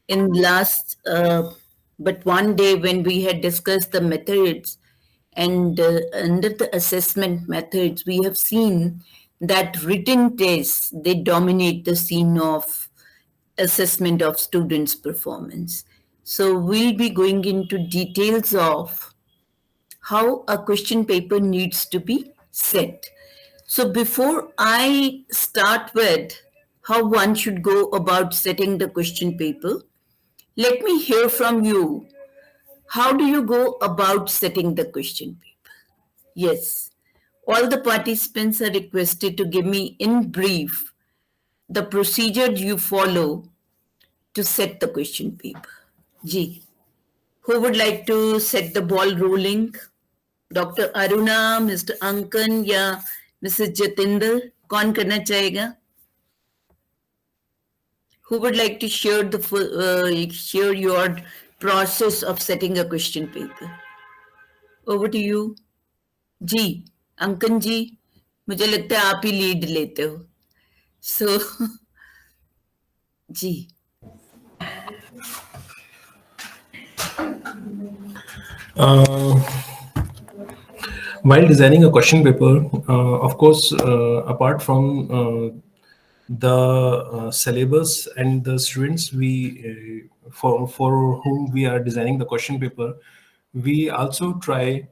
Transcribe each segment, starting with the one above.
in last, but one day when we had discussed the methods and under the assessment methods, we have seen that written tests, they dominate the scene of assessment of students' performance. So we'll be going into details of how a question paper needs to be set. So before I start with how one should go about setting the question paper, let me hear from you. How do you go about setting the question paper? Yes, all the participants are requested to give me in brief the procedure you follow to set the question paper. Ji, who would like to set the ball rolling? Doctor Aruna, mister अंकन या Mrs Jatinder, कौन करना चाहेगा? Who would like to share your process of setting a question paper? Over to you. जी, अंकन जी, मुझे लगता है आप ही लीड लेते हो. So, ji. While designing a question paper, of course, apart from the syllabus and the students for whom we are designing the question paper, we also try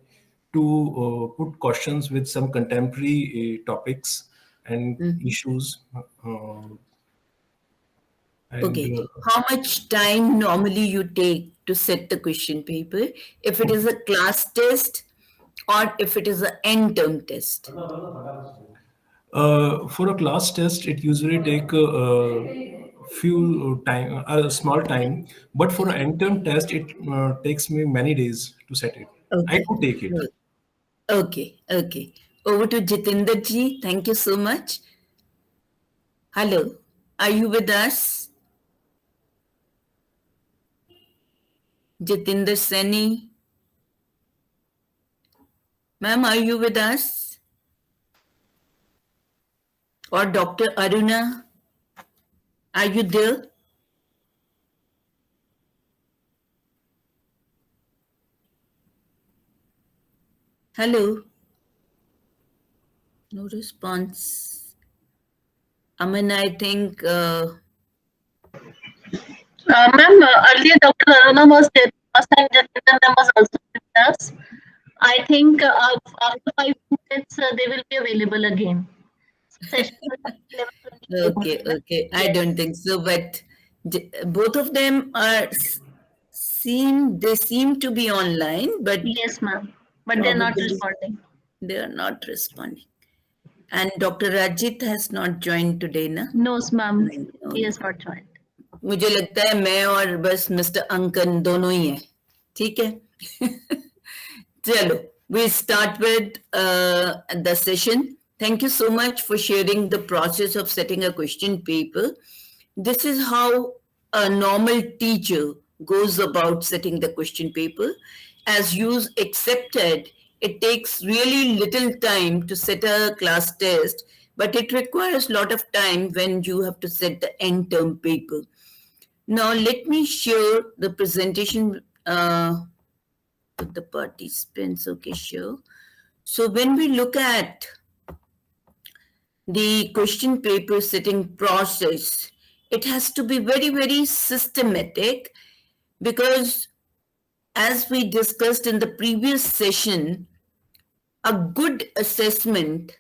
to put questions with some contemporary topics and issues. Okay. How much time normally you take to set the question paper? If it is a class test or if it is an end term test? For a class test, it usually take a small time. But for an end-term test, it takes me many days to set it. I Okay. could take it. Okay. Okay. Over to Jitinder ji. Thank you so much. Hello. Are you with us? Jitinder Seni. Ma'am, are you with us? Or Dr. Aruna? Are you there? Hello. No response. Aman, I think... Ma'am, earlier Dr. Aruna was there. Last time Jatinder was also with us. I think after 5 minutes they will be available again. Session Okay. I don't think so, but both of them are they seem to be online, but yes, ma'am. But they're not responding. They are not responding. And Dr. Rajit has not joined today, na? No, ma'am. He has not joined. मुझे लगता है मैं और बस mister अंकन दोनों ही हैं. ठीक है? चलो, we start with the session. Thank you so much for sharing the process of setting a question paper. This is how a normal teacher goes about setting the question paper. As use accepted, it takes really little time to set a class test, but it requires a lot of time when you have to set the end term paper. Now, let me share the presentation with the participants. Okay, sure. So when we look at the question paper setting process, it has to be very, very systematic because as we discussed in the previous session, a good assessment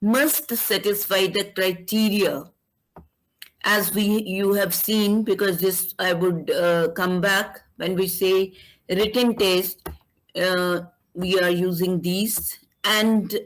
must satisfy the criteria as you have seen, because this I would come back when we say written test, we are using these and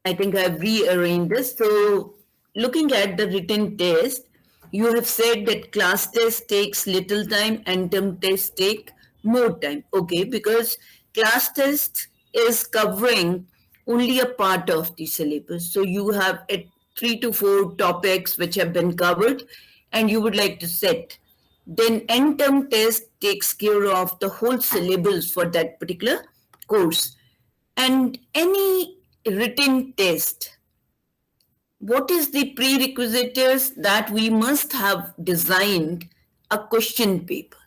I think I've rearranged this. So looking at the written test, you have said that class test takes little time and term test take more time. Okay, because class test is covering only a part of the syllabus. So you have 3 to 4 topics which have been covered and you would like to set. Then end term test takes care of the whole syllabus for that particular course. And any written test what is the prerequisites that we must have designed a question paper.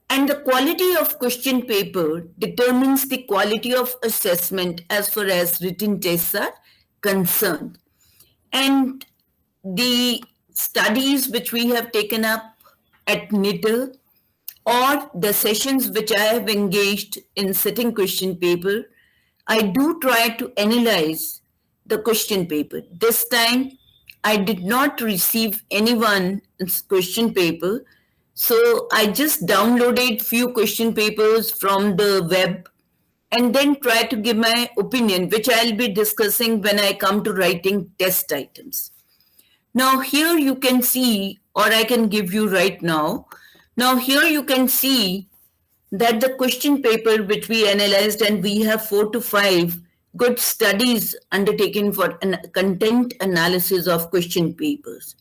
And the quality of question paper determines the quality of assessment as far as written tests are concerned. And the studies which we have taken up at NITTTR or the sessions which I have engaged in setting question paper, I do try to analyze the question paper. This time, I did not receive anyone's question paper, so I just downloaded few question papers from the web and then try to give my opinion, which I'll be discussing when I come to writing test items. Now here you can see, or I can give you right now. Now here you can see that the question paper which we analyzed, and we have 4 to 5 good studies undertaken for content analysis of question papers.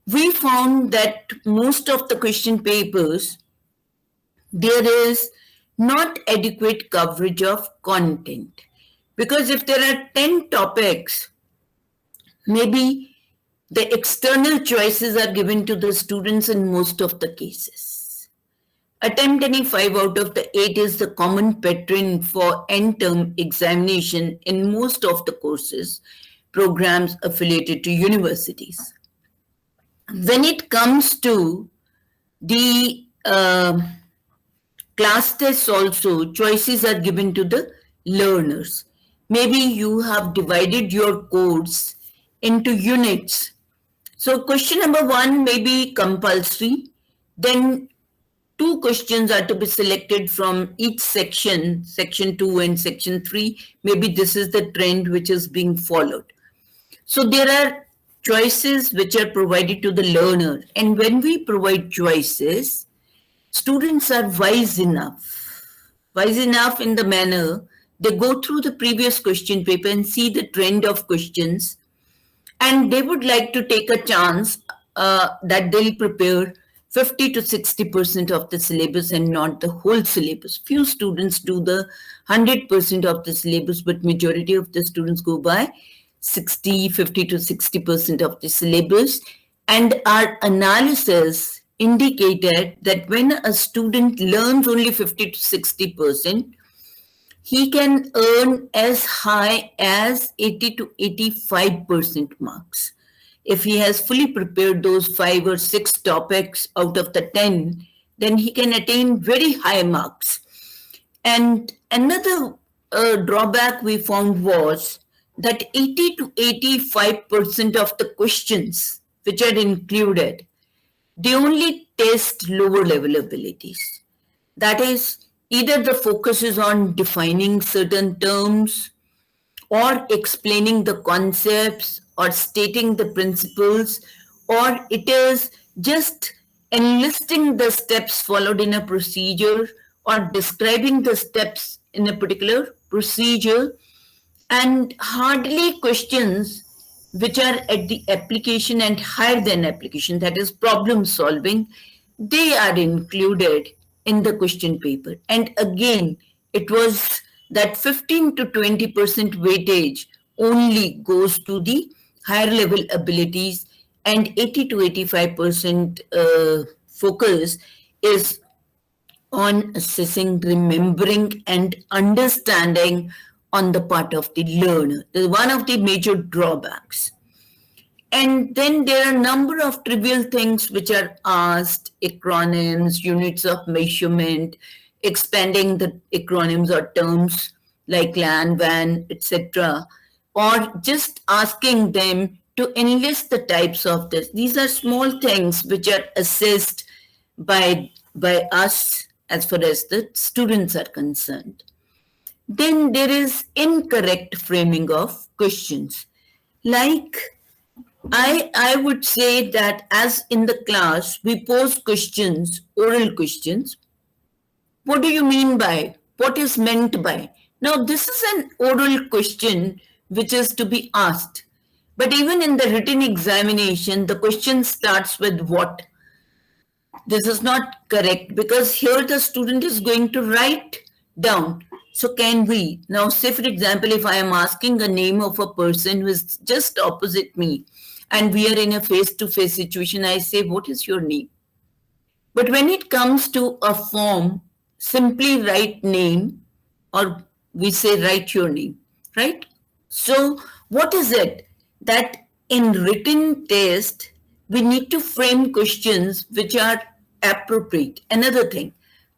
We found that most of the question papers, there is not adequate coverage of content. Because if there are 10 topics, maybe the external choices are given to the students in most of the cases. Attempt any 5 out of the 8 is the common pattern for end-term examination in most of the courses, programs affiliated to universities. When it comes to the class tests also, choices are given to the learners. Maybe you have divided your course into units. So question number 1 may be compulsory. Then 2 questions are to be selected from each section, section 2 and section 3. Maybe this is the trend which is being followed. So there are choices which are provided to the learner. And when we provide choices, students are wise enough in the manner they go through the previous question paper and see the trend of questions, and they would like to take a chance that they'll prepare 50 to 60% of the syllabus and not the whole syllabus. Few students do the 100% of the syllabus, but majority of the students go by 50 to 60% of the syllabus. And our analysis indicated that when a student learns only 50 to 60%, he can earn as high as 80 to 85% marks. If he has fully prepared those 5 or 6 topics out of the 10, then he can attain very high marks. And another drawback we found was that 80 to 85% of the questions which are included, they only test lower level abilities. That is, either the focus is on defining certain terms or explaining the concepts or stating the principles, or it is just enlisting the steps followed in a procedure or describing the steps in a particular procedure, and hardly questions which are at the application and higher than application, that is problem solving, they are included in the question paper. And again, it was that 15 to 20% weightage only goes to the higher level abilities, and 80 to 85% focus is on assessing, remembering, and understanding on the part of the learner. This is one of the major drawbacks. And then there are a number of trivial things which are asked: acronyms, units of measurement, expanding the acronyms or terms like LAN, WAN, etc., or just asking them to enlist the types of this. These are small things which are assessed by us as far as the students are concerned. Then there is incorrect framing of questions. Like, I would say that as in the class, we pose questions, oral questions. What do you mean by? What is meant by? Now, this is an oral question which is to be asked. But even in the written examination, the question starts with what? This is not correct, because here the student is going to write down So can we now say, for example, if I am asking a name of a person who is just opposite me, and we are in a face-to-face situation, I say, "What is your name?" But when it comes to a form, simply write name, or we say write your name, right? So what is it that in written test, we need to frame questions which are appropriate? Another thing,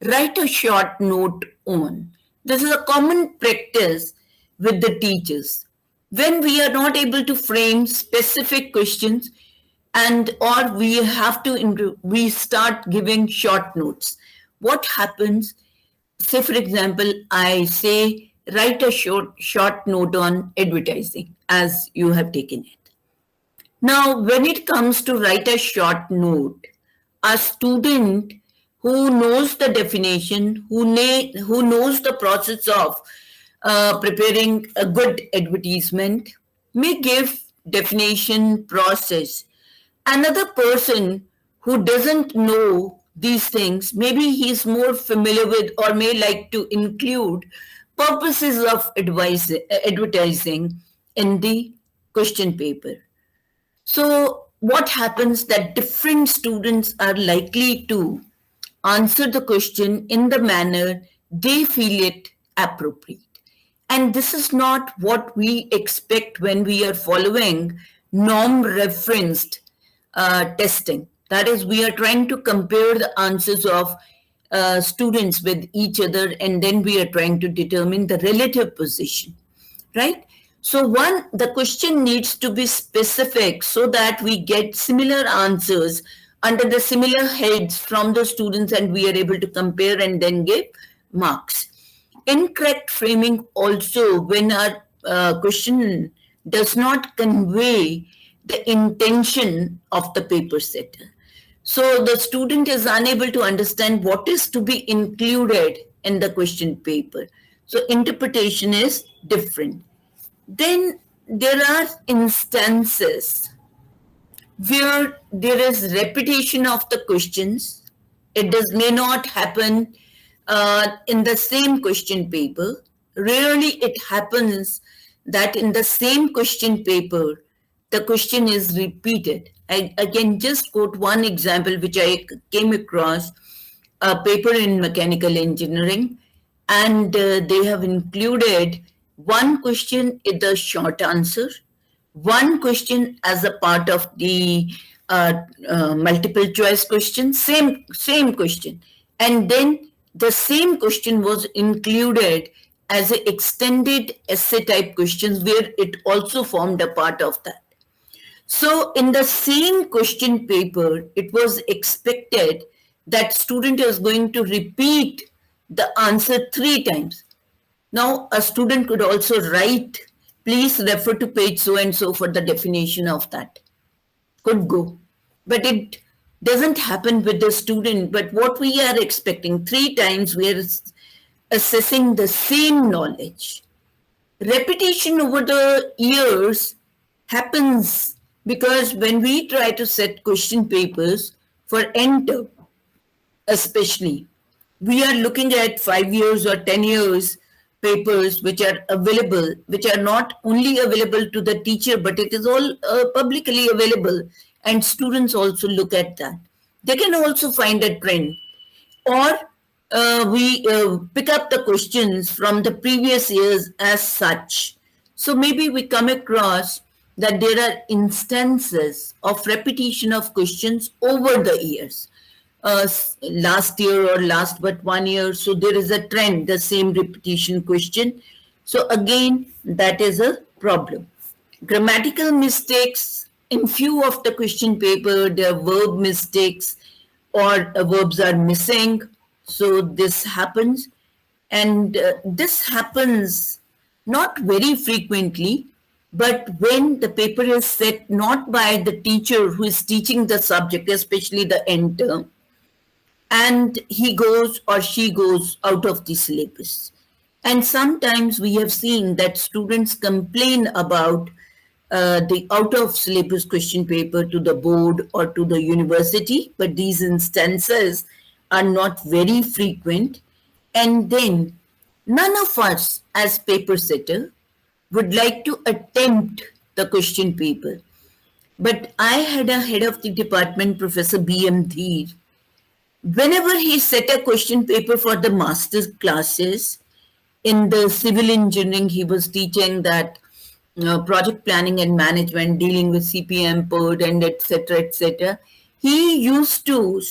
write a short note on. This is a common practice with the teachers. When we are not able to frame specific questions, and or we have to we start giving short notes, what happens? Say for example, I say write a short note on advertising as you have taken it. Now when it comes to write a short note, a student who knows the definition, who knows the process of preparing a good advertisement, may give definition process. Another person who doesn't know these things, maybe he's more familiar with or may like to include purposes of advertising in the question paper. So what happens that different students are likely to answer the question in the manner they feel it appropriate. And this is not what we expect when we are following norm referenced testing. That is, we are trying to compare the answers of students with each other, and then we are trying to determine the relative position, right? So one, the question needs to be specific so that we get similar answers under the similar heads from the students, and we are able to compare and then give marks. Incorrect framing also, when our question does not convey the intention of the paper setter. So the student is unable to understand what is to be included in the question paper. So interpretation is different. Then there are instances where there is repetition of the questions. It may not happen in the same question paper. Rarely it happens that in the same question paper, the question is repeated. I can just quote one example which I came across, a paper in mechanical engineering, and they have included one question in the short answer, one question as a part of the multiple choice question, same question, and then the same question was included as an extended essay type questions where it also formed a part of that. So in the same question paper, it was expected that student is going to repeat the answer 3 times. Now a student could also write, please refer to page so and so for the definition of that. Could go. But it doesn't happen with the student. But what we are expecting, 3 times we are assessing the same knowledge. Repetition over the years happens because when we try to set question papers for enter, especially, we are looking at 5 years or 10 years papers which are available, which are not only available to the teacher, but it is all publicly available, and students also look at that. They can also find a trend, or we pick up the questions from the previous years as such. So maybe we come across that there are instances of repetition of questions over the years. Last year or last but 1 year, so there is a trend, the same repetition question. So again, that is a problem. Grammatical mistakes in few of the question paper, there are verb mistakes or verbs are missing. So this happens, and this happens not very frequently, but when the paper is set not by the teacher who is teaching the subject, especially the end term, and he goes or she goes out of the syllabus. And sometimes we have seen that students complain about the out of syllabus question paper to the board or to the university, but these instances are not very frequent. And then None of us, as paper setter, would like to attempt the question paper. But I had a head of the department, Professor B.M. Dheer. Whenever he set a question paper for the master's classes, in the civil engineering, he was teaching that project planning and management, dealing with CPM, PERD, and etc., etc. He used to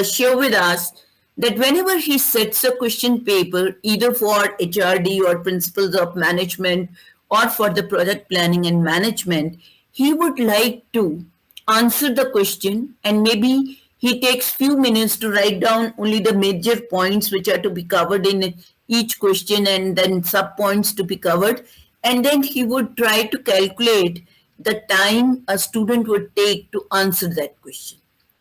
share with us that whenever he sets a question paper, either for HRD or principles of management or for the project planning and management, he would like to answer the question, and maybe he takes few minutes to write down only the major points which are to be covered in each question, and then sub points to be covered, and then he would try to calculate the time a student would take to answer that question.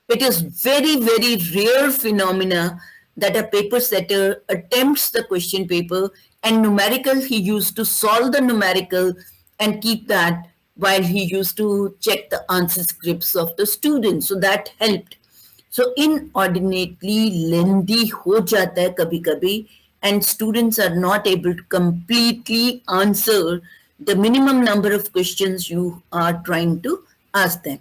It is very, very rare phenomena that a paper setter attempts the question paper, and numerical he used to solve the numerical and keep that while he used to check the answer scripts of the students. So that helped. So inordinately lengthy ho jata hai kabhi kabhi, and students are not able to completely answer the minimum number of questions you are trying to ask them.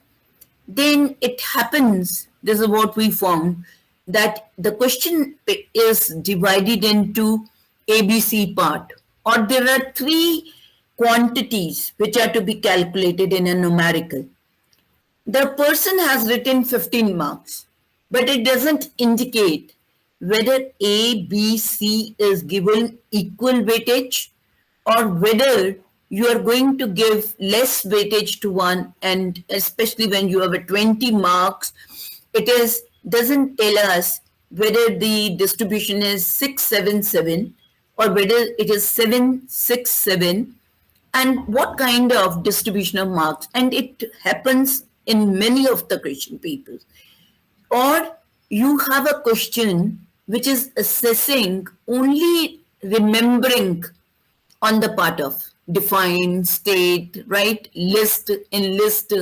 Then it happens, this is what we found, that the question is divided into ABC part, or there are three quantities which are to be calculated in a numerical. The person has written 15 marks, but it doesn't indicate whether A, B, C is given equal weightage, or whether you are going to give less weightage to one, and especially when you have a 20 marks, it is doesn't tell us whether the distribution is 677 or whether it is 767, and what kind of distribution of marks. And it happens in many of the question papers. Or you have a question which is assessing only remembering on the part of define, state, right, list, enlist,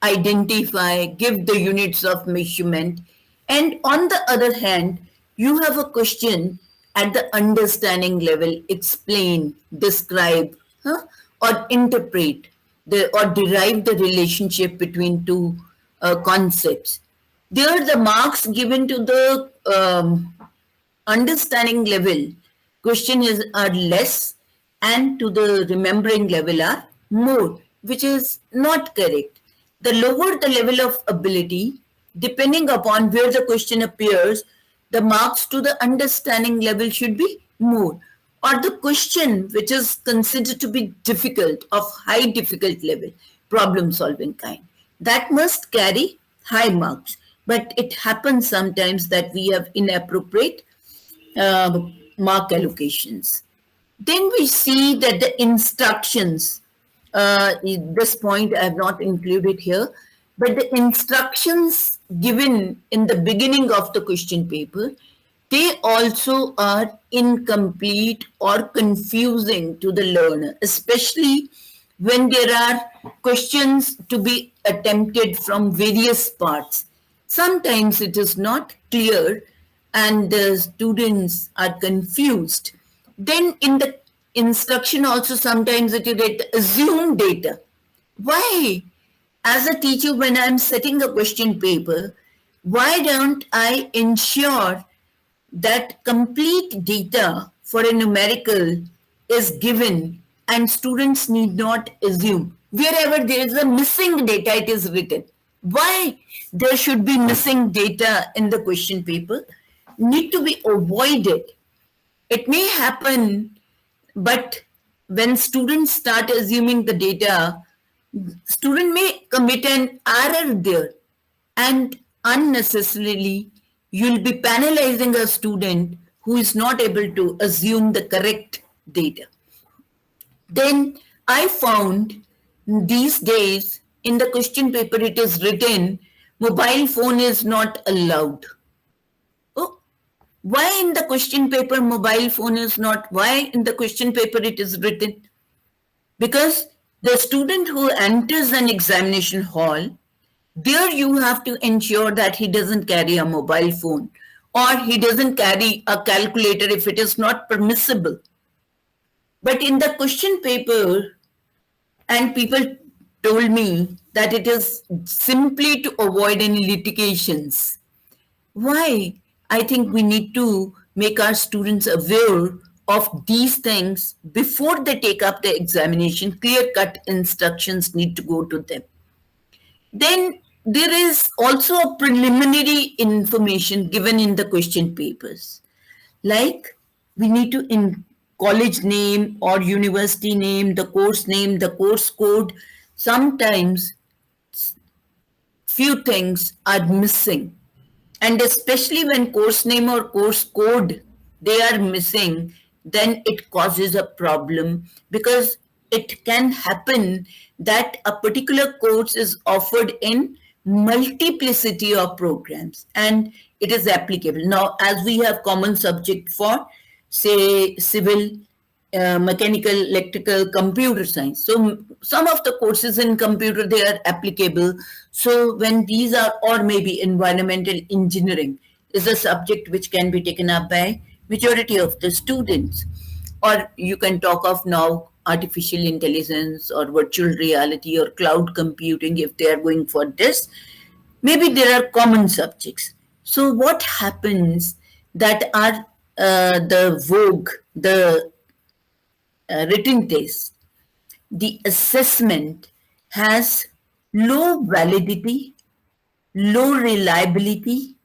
identify, give the units of measurement. And on the other hand, you have a question at the understanding level, explain, describe, or interpret or derive the relationship between two concepts. There, the marks given to the understanding level question are less, and to the remembering level are more, which is not correct. The lower the level of ability, depending upon where the question appears, the marks to the understanding level should be more. Or the question which is considered to be difficult, of high difficult level, problem solving kind, that must carry high marks. But it happens sometimes that we have inappropriate mark allocations. Then we see that the instructions, this point I have not included here, but the instructions given in the beginning of the question paper, they also are incomplete or confusing to the learner, especially when there are questions to be attempted from various parts. Sometimes it is not clear and the students are confused. Then in the instruction also sometimes it is assumed data. Why? As a teacher, when I'm setting a question paper, why don't I ensure that complete data for a numerical is given and students need not assume? Wherever there is a missing data, it is written. Why there should be missing data in the question paper need to be avoided. It may happen, but when students start assuming the data, student may commit an error there, and unnecessarily you'll be penalizing a student who is not able to assume the correct data. Then I found these days in the question paper it is written mobile phone is not allowed. Oh, why in the question paper mobile phone is not? Why in the question paper it is written? Because the student who enters an examination hall, there you have to ensure that he doesn't carry a mobile phone or he doesn't carry a calculator if it is not permissible. But in the question paper, and people told me that it is simply to avoid any litigations. Why? I think we need to make our students aware of these things before they take up the examination. Clear cut instructions need to go to them. Then there is also a preliminary information given in the question papers. Like we need to in college name or university name, the course code. Sometimes few things are missing, and especially when course name or course code they are missing, then it causes a problem, because it can happen that a particular course is offered in multiplicity of programs and it is applicable. Now, as we have common subject for, say, civil, mechanical, electrical, computer science. So some of the courses in computer, they are applicable. So when these are, or maybe environmental engineering is a subject which can be taken up by majority of the students. Or you can talk of now artificial intelligence or virtual reality or cloud computing if they are going for this. Maybe there are common subjects. So what happens that are the vogue, the written test, the assessment has low validity, low reliability,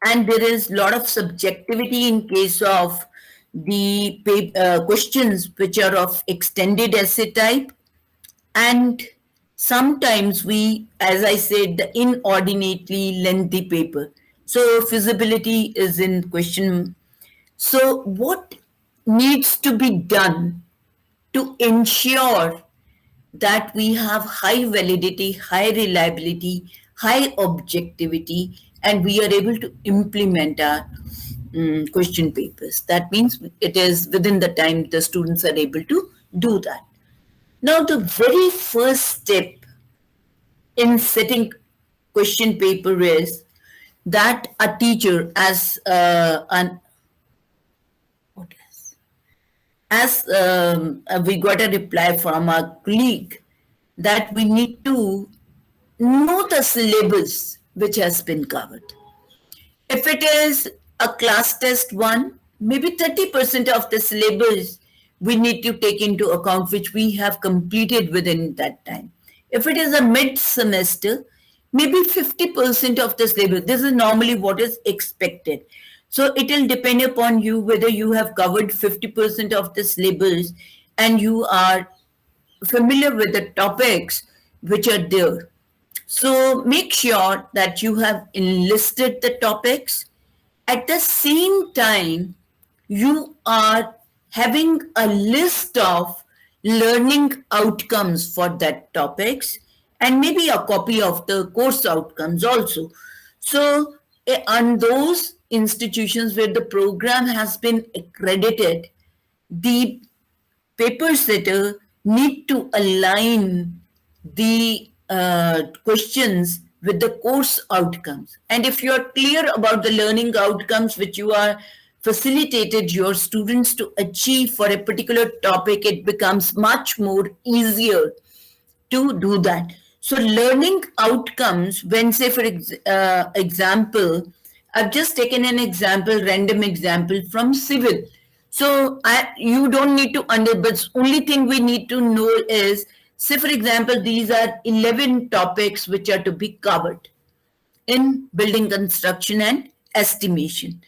and there is a lot of subjectivity in case of the questions which are of extended essay type. And sometimes we, as I said, the inordinately lengthy paper. So feasibility is in question. So what needs to be done to ensure that we have high validity, high reliability, high objectivity, and we are able to implement our question papers? That means it is within the time the students are able to do that. Now, the very first step in setting question paper is that a teacher, as we got a reply from our colleague, that we need to know the syllabus which has been covered. If it is a class test one, maybe 30% of the syllabus we need to take into account, which we have completed within that time. If it is a mid semester, maybe 50% of the syllabus. This is normally what is expected. So it will depend upon you whether you have covered 50% of the syllabus and you are familiar with the topics which are there. So make sure that you have enlisted the topics. At the same time, you are having a list of learning outcomes for that topics and maybe a copy of the course outcomes also. So on those institutions where the program has been accredited, the paper setter need to align the questions with the course outcomes. And if you are clear about the learning outcomes which you are facilitated your students to achieve for a particular topic, it becomes much more easier to do that. So learning outcomes, when say for example, I've just taken an example, random example from civil. So you don't need to but only thing we need to know is, say for example, these are 11 topics which are to be covered in building construction and estimation.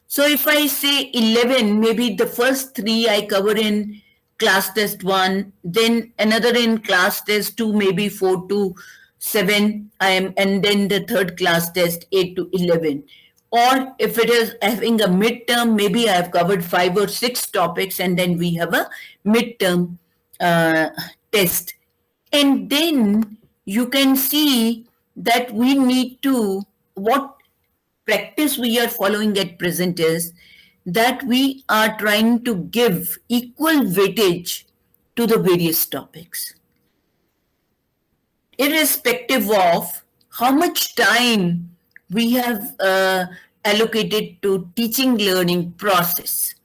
So if I say 11, maybe the first 3 I cover in class test 1, then another in class test 2, maybe 4 to 7, and then the third class test 8 to 11. Or if it is having a midterm, maybe I have covered 5 or 6 topics and then we have a midterm test. And then you can see that we need to, what practice we are following at present is that we are trying to give equal weightage to the various topics, irrespective of how much time we have allocated to teaching learning process.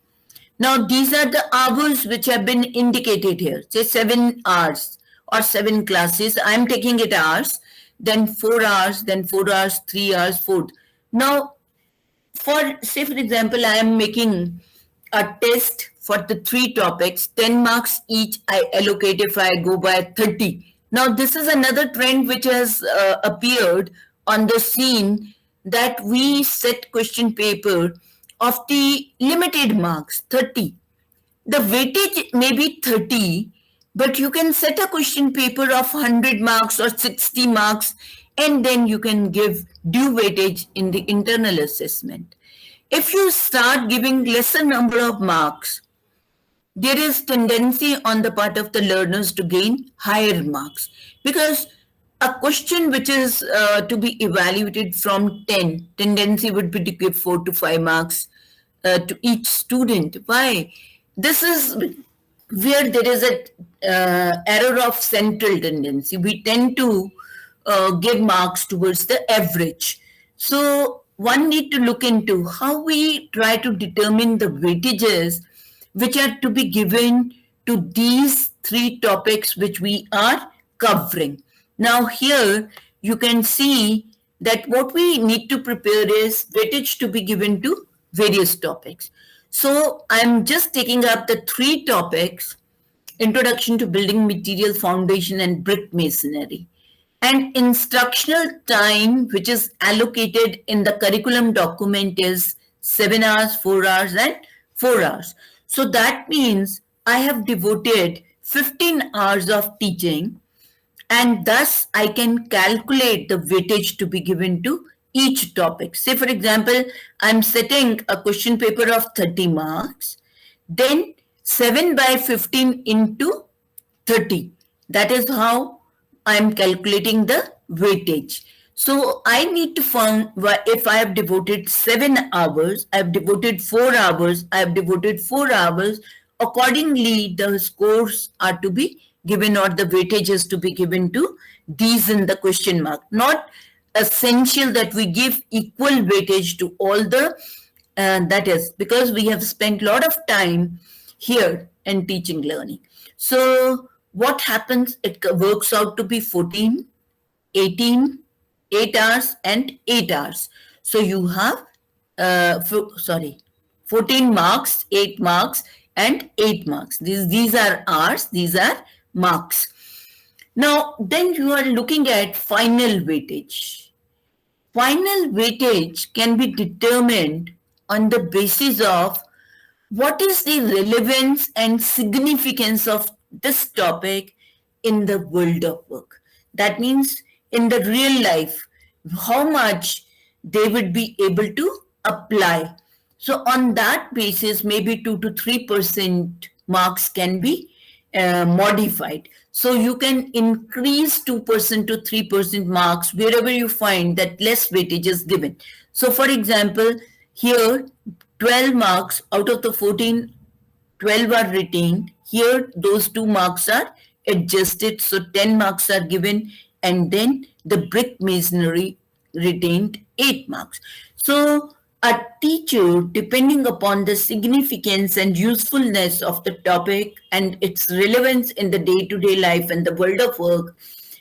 Now, these are the hours which have been indicated here. Say 7 hours or 7 classes. I'm taking it hours, then 4 hours, then 4 hours, 3 hours, 4. Now, for say for example, I am making a test for the 3 topics, 10 marks each I allocate if I go by 30. Now, this is another trend which has appeared on the scene, that we set question paper of the limited marks, 30. The weightage may be 30, but you can set a question paper of 100 marks or 60 marks, and then you can give due weightage in the internal assessment. If you start giving lesser number of marks, there is tendency on the part of the learners to gain higher marks, because a question which is to be evaluated from 10, tendency would be to give 4 to 5 marks to each student. Why? This is where there is a error of central tendency. We tend to give marks towards the average. So one need to look into how we try to determine the weightages which are to be given to these 3 topics which we are covering. Now here you can see that what we need to prepare is weightage to be given to various topics. So I'm just taking up the 3 topics: Introduction to Building Material Foundation and Brick Masonry. And instructional time which is allocated in the curriculum document is 7 hours, 4 hours, and 4 hours. So that means I have devoted 15 hours of teaching, and thus I can calculate the weightage to be given to each topic. Say, for example, I'm setting a question paper of 30 marks, then 7 by 15 into 30. That is how I'm calculating the weightage. So I need to find, if I have devoted 7 hours, I have devoted 4 hours, I have devoted 4 hours, accordingly the scores are to be given, or the weightage is to be given to these in the question mark. Not essential that we give equal weightage to all the, that is because we have spent a lot of time here in teaching learning. So what happens? It works out to be 14, 18, 8 hours and 8 hours. So you have, 14 marks, 8 marks and 8 marks. These are hours, these are marks. Now, then you are looking at final weightage. Final weightage can be determined on the basis of what is the relevance and significance of this topic in the world of work. That means in the real life, how much they would be able to apply. So on that basis, maybe 2 to 3% marks can be modified. So you can increase 2% to 3% marks wherever you find that less weightage is given. So for example, here 12 marks out of the 14, 12 are retained. Here those 2 marks are adjusted, so 10 marks are given, and then the brick masonry retained 8 marks. So a teacher, depending upon the significance and usefulness of the topic and its relevance in the day-to-day life and the world of work,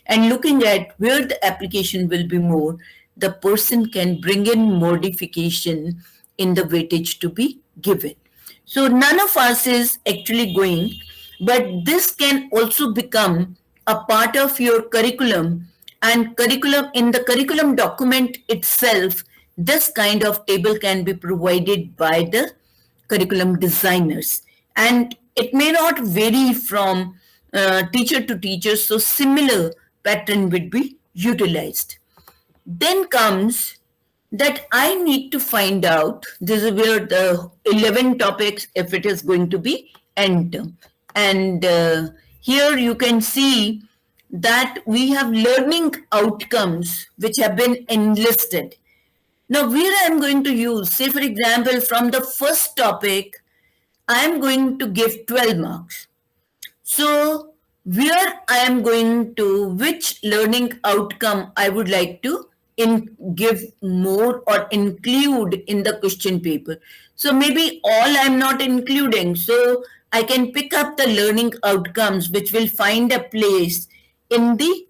and looking at where the application will be more, the person can bring in modification in the weightage to be given. So none of us is actually going, but this can also become a part of your curriculum, and curriculum in the curriculum document itself. This kind of table can be provided by the curriculum designers, and it may not vary from teacher to teacher, so similar pattern would be utilized. Then comes that I need to find out, this is where the 11 topics, if it is going to be end term. And here you can see that we have learning outcomes which have been enlisted. Now, where I am going to use, say for example, from the first topic, I am going to give 12 marks. So where I am going to, which learning outcome I would like to give more or include in the question paper. So maybe all I'm not including. So I can pick up the learning outcomes which will find a place in the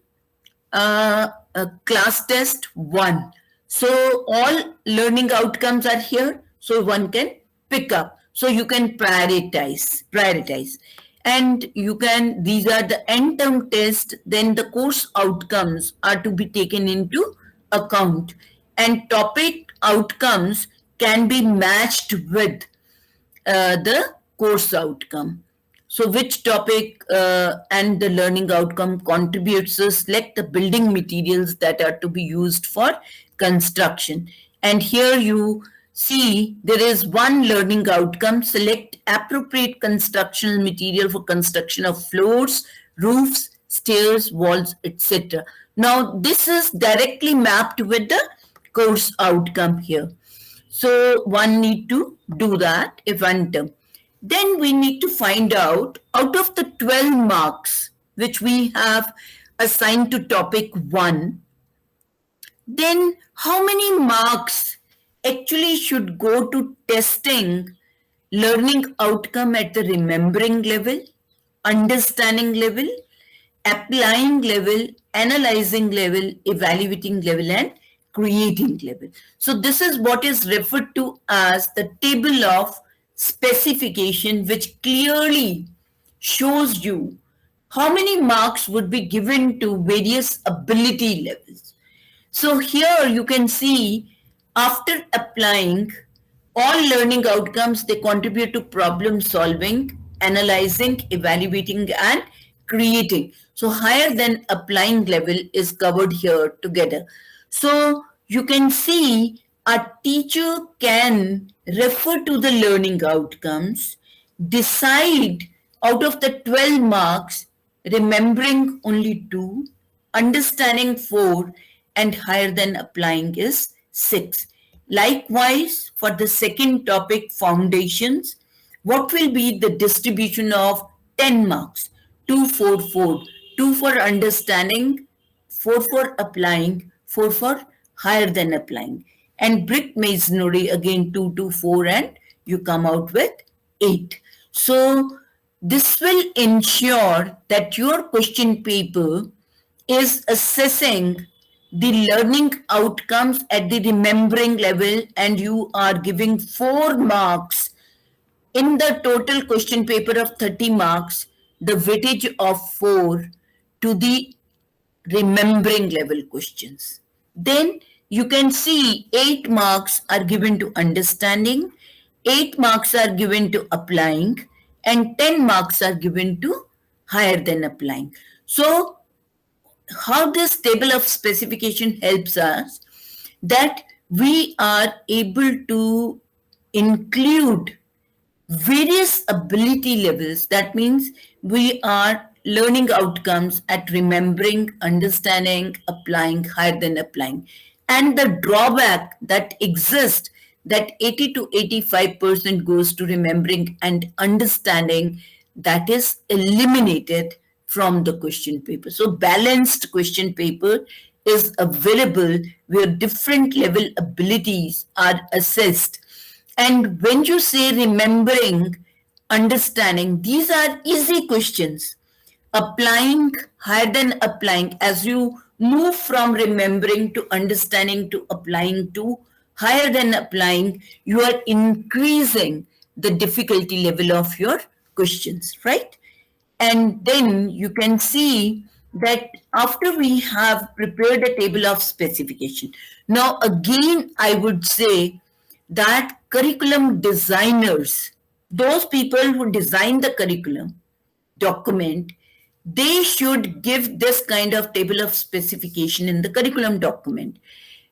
class test 1. So all learning outcomes are here. So one can pick up. So you can prioritize. And you can, these are the end term test, then the course outcomes are to be taken into account. And topic outcomes can be matched with the course outcome. So, which topic and the learning outcome contributes to select the building materials that are to be used for construction. And here you see there is one learning outcome: select appropriate constructional material for construction of floors, roofs, stairs, walls, etc. Now, this is directly mapped with the course outcome here. So one need to do that if one term. Then we need to find out of the 12 marks which we have assigned to topic 1, then how many marks actually should go to testing learning outcome at the remembering level, understanding level, applying level, analyzing level, evaluating level, and creating level. So this is what is referred to as the table of specification, which clearly shows you how many marks would be given to various ability levels. So here you can see, after applying all learning outcomes, they contribute to problem solving, analyzing, evaluating, and creating. So higher than applying level is covered here together. So you can see a teacher can refer to the learning outcomes, decide out of the 12 marks, remembering only 2, understanding 4, and higher than applying is 6. Likewise, for the second topic, foundations, what will be the distribution of 10 marks? 2, 4, 4. 2 for understanding, 4 for applying, 4 for higher than applying. And brick masonry, again 2, 2, 4, and you come out with 8. So this will ensure that your question paper is assessing the learning outcomes at the remembering level, and you are giving 4 marks in the total question paper of 30 marks, the weightage of 4 to the remembering level questions. Then you can see 8 marks are given to understanding, 8 marks are given to applying, and 10 marks are given to higher than applying. So how this table of specification helps us, that we are able to include various ability levels. That means we are learning outcomes at remembering, understanding, applying, higher than applying. And the drawback that exists, that 80 to 85% goes to remembering and understanding, that is eliminated from the question paper. So balanced question paper is available where different level abilities are assessed. And when you say remembering, understanding, these are easy questions. Applying, higher than applying, as you move from remembering to understanding to applying to higher than applying, you are increasing the difficulty level of your questions, right? And then you can see that after we have prepared a table of specification, now again I would say that curriculum designers, those people who design the curriculum document, they should give this kind of table of specification in the curriculum document,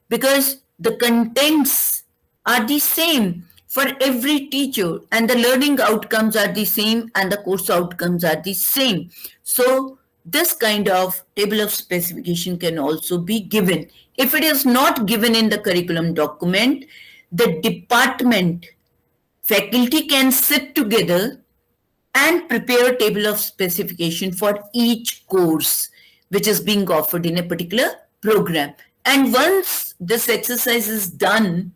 because the contents are the same for every teacher, and the learning outcomes are the same, and the course outcomes are the same. So this kind of table of specification can also be given. If it is not given in the curriculum document, the department faculty can sit together and prepare a table of specification for each course which is being offered in a particular program. And once this exercise is done,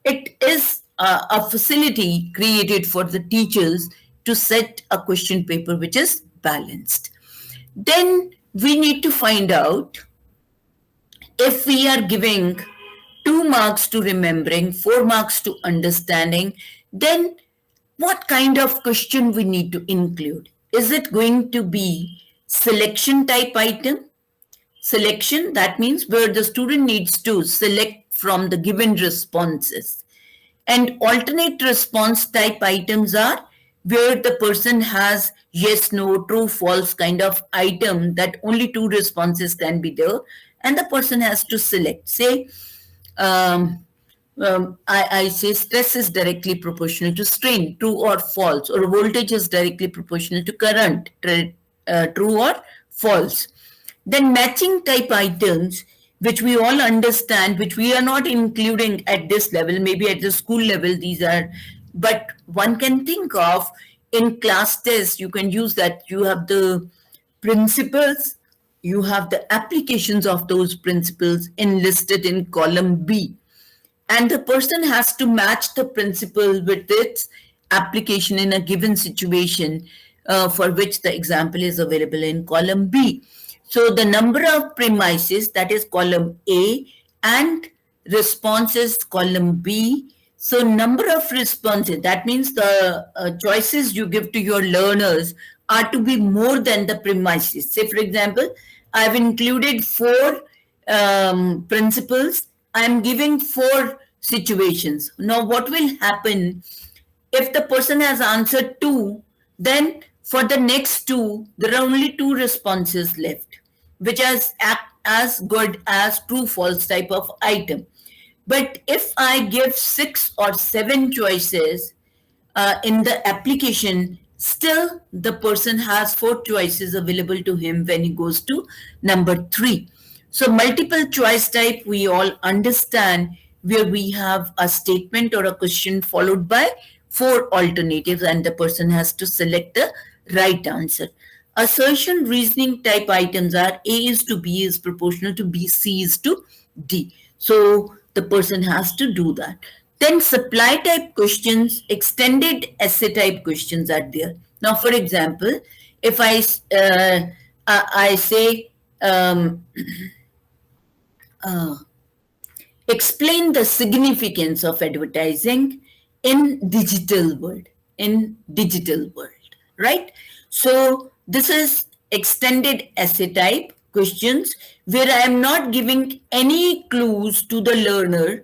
it is a facility created for the teachers to set a question paper which is balanced. Then we need to find out if we are giving 2 marks to remembering, 4 marks to understanding, then what kind of question we need to include? Is it going to be selection type item? Selection, that means where the student needs to select from the given responses. And alternate response type items are where the person has yes, no, true, false kind of item that only 2 responses can be there, and the person has to select. Say, I say stress is directly proportional to strain, true or false, or voltage is directly proportional to current, true or false. Then matching type items, which we all understand, which we are not including at this level, maybe at the school level, these are, but one can think of in class tests, you can use that. You have the principles, you have the applications of those principles enlisted in column B, and the person has to match the principle with its application in a given situation for which the example is available in column B. So the number of premises, that is column A, and responses, column B. So number of responses, that means the choices you give to your learners are to be more than the premises. Say, for example, I've included 4 principles. I'm giving 4 situations. Now, what will happen if the person has answered 2? Then for the next 2, there are only 2 responses left, which act as good as true false type of item. But if I give 6 or 7 choices in the application, still the person has 4 choices available to him when he goes to number 3. So multiple choice type, we all understand, where we have a statement or a question followed by 4 alternatives and the person has to select the right answer. Assertion reasoning type items are A is to B is proportional to B, C is to D. So the person has to do that. Then supply type questions, extended essay type questions are there. Now, for example, if I say explain the significance of advertising in digital world, right? So this is extended essay type questions where I am not giving any clues to the learner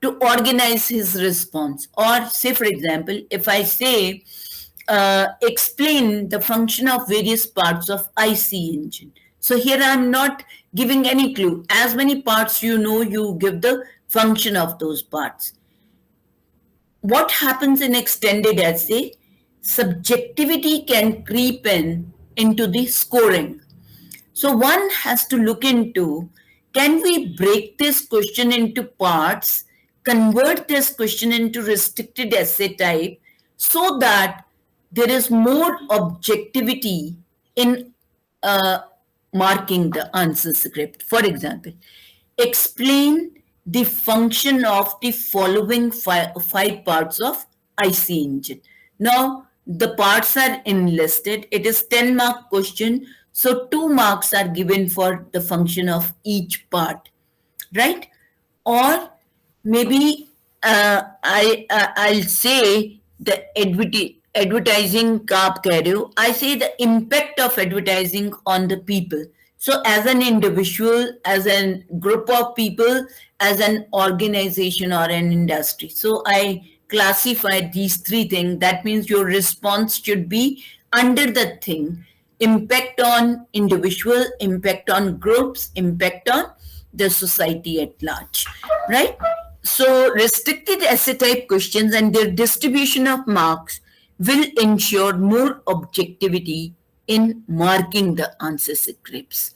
to organize his response. Or say, for example, if I say explain the function of various parts of IC engine. So here I'm not giving any clue. As many parts you know, you give the function of those parts. What happens in extended essay? Subjectivity can creep into the scoring. So one has to look into, can we break this question into parts, convert this question into restricted essay type so that there is more objectivity in marking the answer script. For example, explain the function of the following five parts of IC engine. Now, the parts are enlisted. It is 10-mark question. So 2 marks are given for the function of each part, right? Or maybe I'll say the advertising carp carrier. I say the impact of advertising on the people. So as an individual, as a group of people, as an organization or an industry. So I classify these 3 things. That means your response should be under the thing: impact on individual, impact on groups, impact on the society at large, right? So restricted essay type questions and their distribution of marks will ensure more objectivity in marking the answer scripts.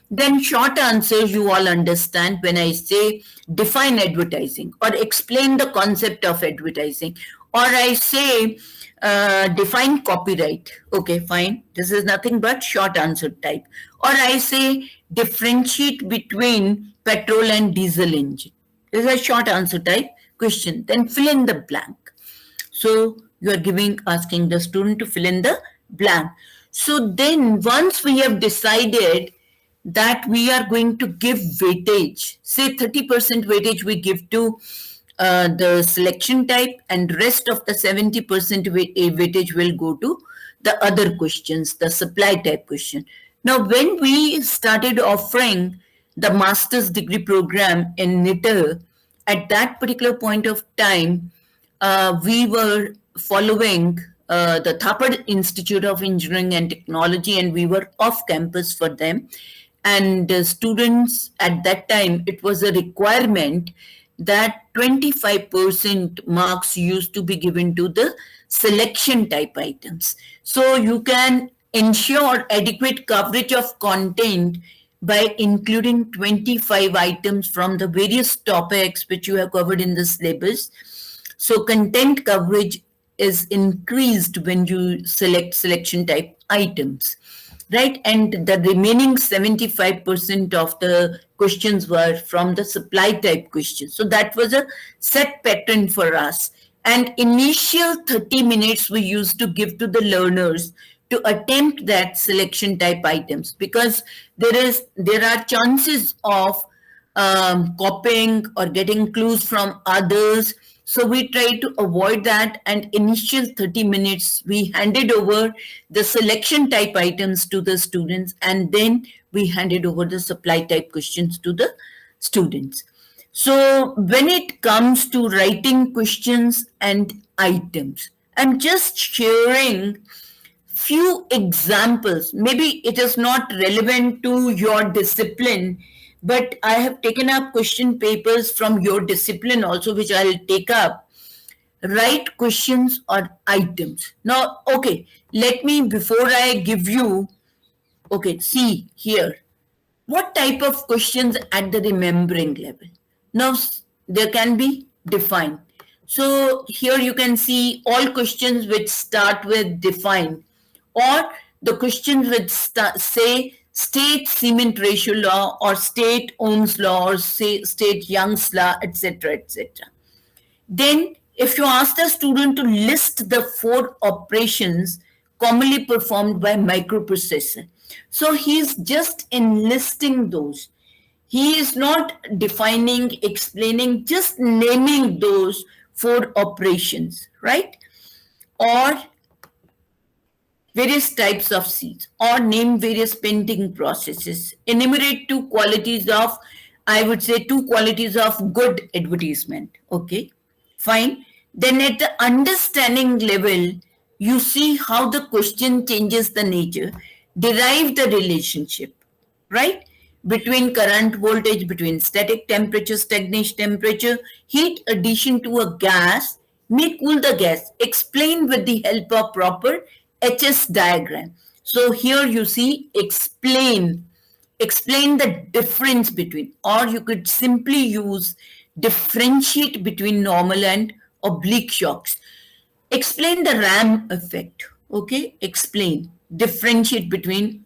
Then short answers, you all understand when I say define advertising or explain the concept of advertising, or I say define copyright. Okay, fine. This is nothing but short answer type. Or I say differentiate between petrol and diesel engine? This is a short answer type question. Then fill in the blank. So you are asking the student to fill in the blank. So then once we have decided that we are going to give weightage, say 30% weightage we give to the selection type, and rest of the 70% weightage will go to the other questions, the supply type question. Now, when we started offering the master's degree program in NITTTR, at that particular point of time, we were following the Thapar Institute of Engineering and Technology, and we were off campus for them. And students at that time, it was a requirement that 25% marks used to be given to the selection type items. So you can ensure adequate coverage of content by including 25 items from the various topics which you have covered in the syllabus. So content coverage is increased when you select selection type items, right? And the remaining 75% of the questions were from the supply type questions. So that was a set pattern for us. And initial 30 minutes we used to give to the learners to attempt that selection type items, because there are chances of copying or getting clues from others. So we try to avoid that, and initial 30 minutes we handed over the selection type items to the students, and then we handed over the supply type questions to the students. So when it comes to writing questions and items, I'm just sharing few examples. Maybe it is not relevant to your discipline, but I have taken up question papers from your discipline also, which I'll take up. Write questions or items. Now, okay, let me, before I give you, okay, see here, what type of questions at the remembering level? Now, there can be defined. So here you can see all questions which start with define, or the questions which say state cement ratio law, or state Ohm's law, or say state Young's law, etc., etc. Then if you ask the student to list the 4 operations commonly performed by microprocessor, so he's just enlisting those. He is not defining, explaining, just naming those 4 operations, right? Or various types of seeds, or name various painting processes. Enumerate 2 qualities of, I would say, 2 qualities of good advertisement. Okay, fine. Then at the understanding level, you see how the question changes the nature, derive the relationship, right? Between current voltage, between static temperature, stagnation temperature, heat addition to a gas may cool the gas. Explain with the help of proper HS diagram. So here you see explain the difference between, or you could simply use differentiate between normal and oblique shocks. Explain the RAM effect. Okay, explain, differentiate between.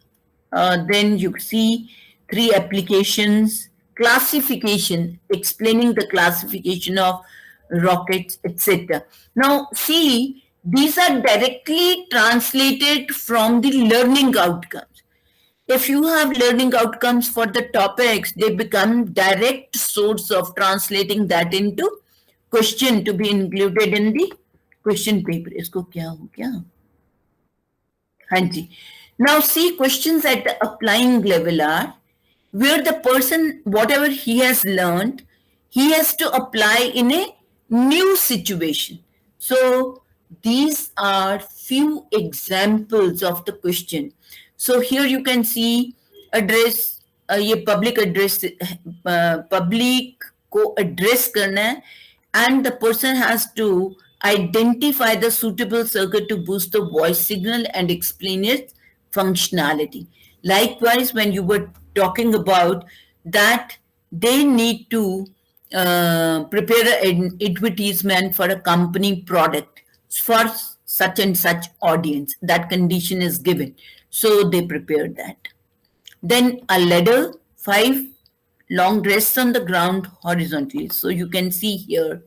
Then you see 3 applications, classification, explaining the classification of rockets, etc. Now see, these are directly translated from the learning outcomes. If you have learning outcomes for the topics, they become direct source of translating that into question to be included in the question paper. इसको क्या हो गया? हाँ जी. Now see, questions at the applying level are where the person, whatever he has learned, he has to apply in a new situation. So these are few examples of the question. So here you can see address, ये public address, public को address करना है, and the person has to identify the suitable circuit to boost the voice signal and explain its functionality. Likewise, when you were talking about that, they need to prepare an advertisement for a company product for such and such audience. That condition is given. So they prepare that. Then a ladder, 5 long rests on the ground horizontally. So you can see here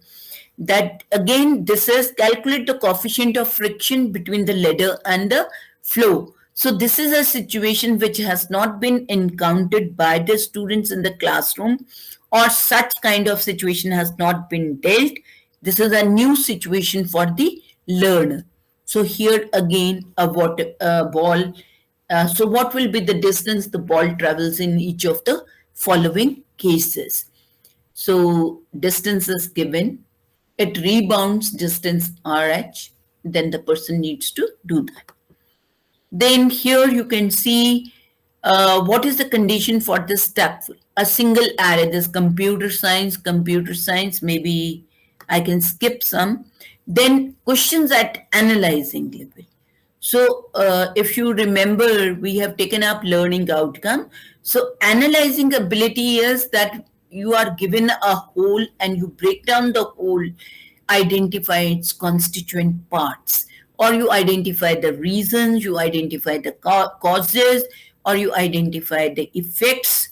that again this is calculate the coefficient of friction between the ladder and the floor. So this is a situation which has not been encountered by the students in the classroom, or such kind of situation has not been dealt. This is a new situation for the learner. So here again a water ball. So what will be the distance the ball travels in each of the following cases? So distance is given. It rebounds distance RH. Then the person needs to do that. Then here you can see what is the condition for this step. A single array, this computer science, maybe I can skip some. Then questions at analyzing level. So if you remember, we have taken up learning outcome. So analyzing ability is that you are given a whole and you break down the whole, identify its constituent parts, or you identify the reasons, you identify the causes, or you identify the effects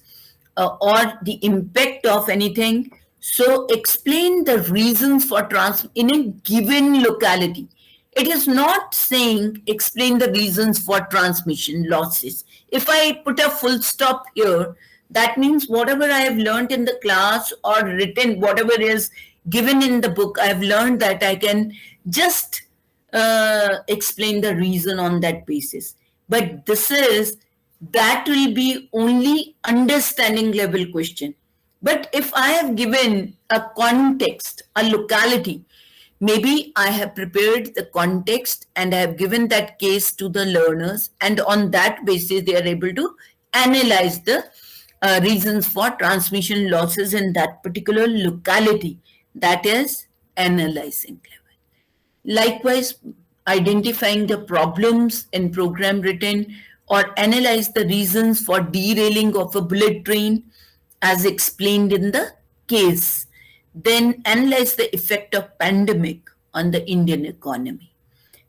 or the impact of anything. So explain the reasons for in a given locality. It is not saying explain the reasons for transmission losses. If I put a full stop here, that means whatever I have learned in the class or written, whatever is given in the book, I have learned that I can just explain the reason on that basis. But that will be only understanding level question. But if I have given a context, a locality, maybe I have prepared the context and I have given that case to the learners, and on that basis they are able to analyze the reasons for transmission losses in that particular locality. That is analyzing level. Likewise, identifying the problems in program written, or analyze the reasons for derailing of a bullet train as explained in the case. Then analyze the effect of pandemic on the Indian economy.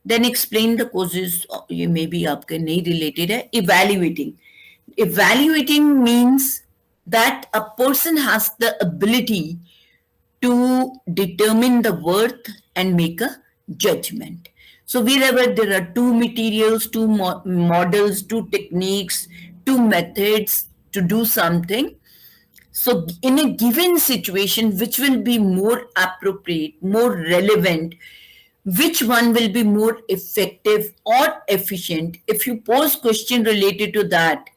Then explain the causes. ये maybe आपके नहीं related है. Evaluating means that a person has the ability to determine the worth and make a judgment. So wherever there are two materials, two models, two techniques, two methods to do something, so in a given situation, which will be more appropriate, more relevant, which one will be more effective or efficient? If you pose question related to that,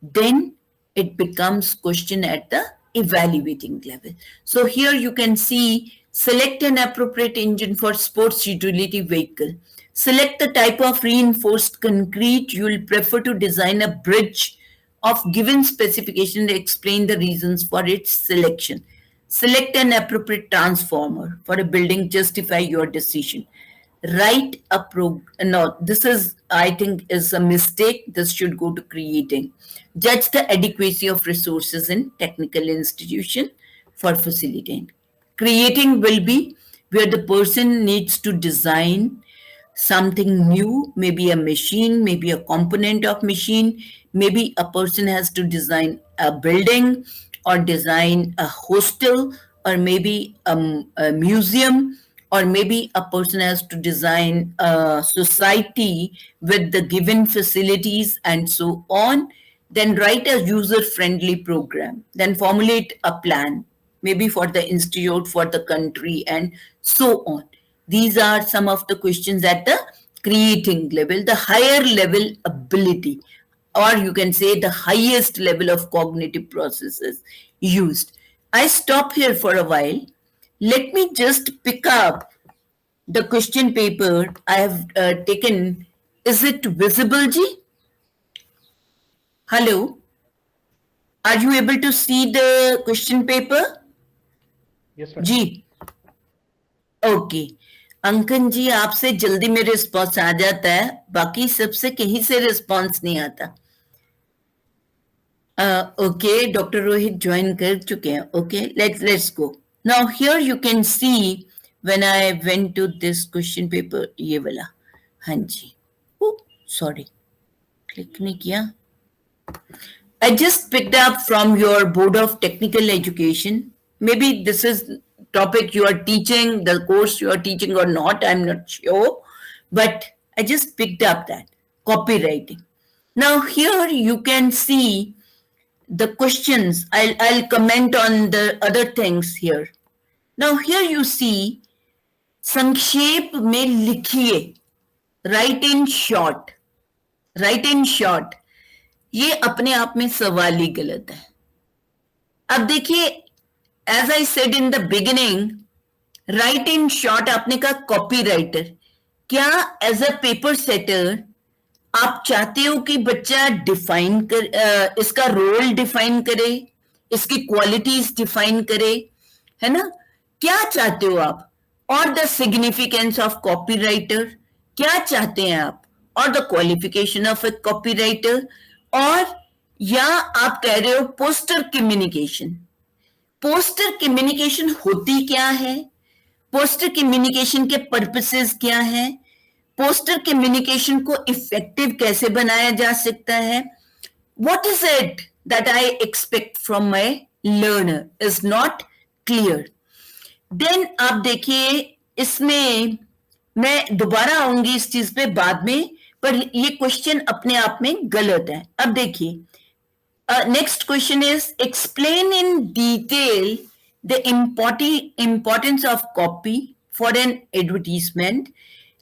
then it becomes question at the evaluating level. So here you can see, select an appropriate engine for sports utility vehicle. Select the type of reinforced concrete you will prefer to design a bridge of given specification to explain the reasons for its selection. Select an appropriate transformer for a building, justify your decision. Write a no, this is, I think, is a mistake. This should go to creating. Judge the adequacy of resources in technical institution for facilitating. Creating will be where the person needs to design something new, maybe a machine, maybe a component of machine, maybe a person has to design a building or design a hostel, or maybe a museum, or maybe a person has to design a society with the given facilities and so on. Then write a user-friendly program. Then formulate a plan, maybe for the institute, for the country, and so on. These are some of the questions at the creating level, the higher level ability, or you can say the highest level of cognitive processes used. I stop here for a while. Let me just pick up the question paper I have taken. Is it visible, Ji? Hello? Are you able to see the question paper? Yes, madam. Ji. Okay अंकन जी, आपसे जल्दी में response आ जाता है, बाकी सबसे कहीं से रिस्पॉन्स नहीं आता. ओके, डॉक्टर रोहित ज्वाइन कर चुके हैं. Okay, let's go. Now here you can see when I went to this question paper, ये वाला. हाँ जी, सॉरी, क्लिक नहीं किया. I just picked up from your Board of Technical Education. Maybe this is topic you are teaching, the course you are teaching or not, I'm not sure. But I just picked up that copywriting. Now here you can see the questions. I'll comment on the other things here. Now here you see संक्षेप में लिखिए, right in short, right in short, ये अपने आप में सवाल ही गलत है. अब देखिए, as I said in the beginning, right in short आपने कहा कॉपी राइटर. क्या एज अ पेपर सेटर आप चाहते हो कि बच्चा डिफाइन कर, इसका रोल डिफाइन करे, इसकी क्वालिटीज डिफाइन करे, है ना? क्या चाहते हो आप? और the significance of copy writer, क्या चाहते हैं आप? और the qualification of A copy writer, और या आप कह रहे हो पोस्टर कम्युनिकेशन. पोस्टर कम्युनिकेशन होती क्या है? पोस्टर कम्युनिकेशन के पर्पसेस क्या है? पोस्टर कम्युनिकेशन को इफेक्टिव कैसे बनाया जा सकता है? What is it that I expect from my learner is not clear. Then आप देखिए, इसमें मैं दोबारा आऊंगी इस चीज पे बाद में, पर ये क्वेश्चन अपने आप में गलत है. अब देखिए, next question is explain in detail the importance of copy for an advertisement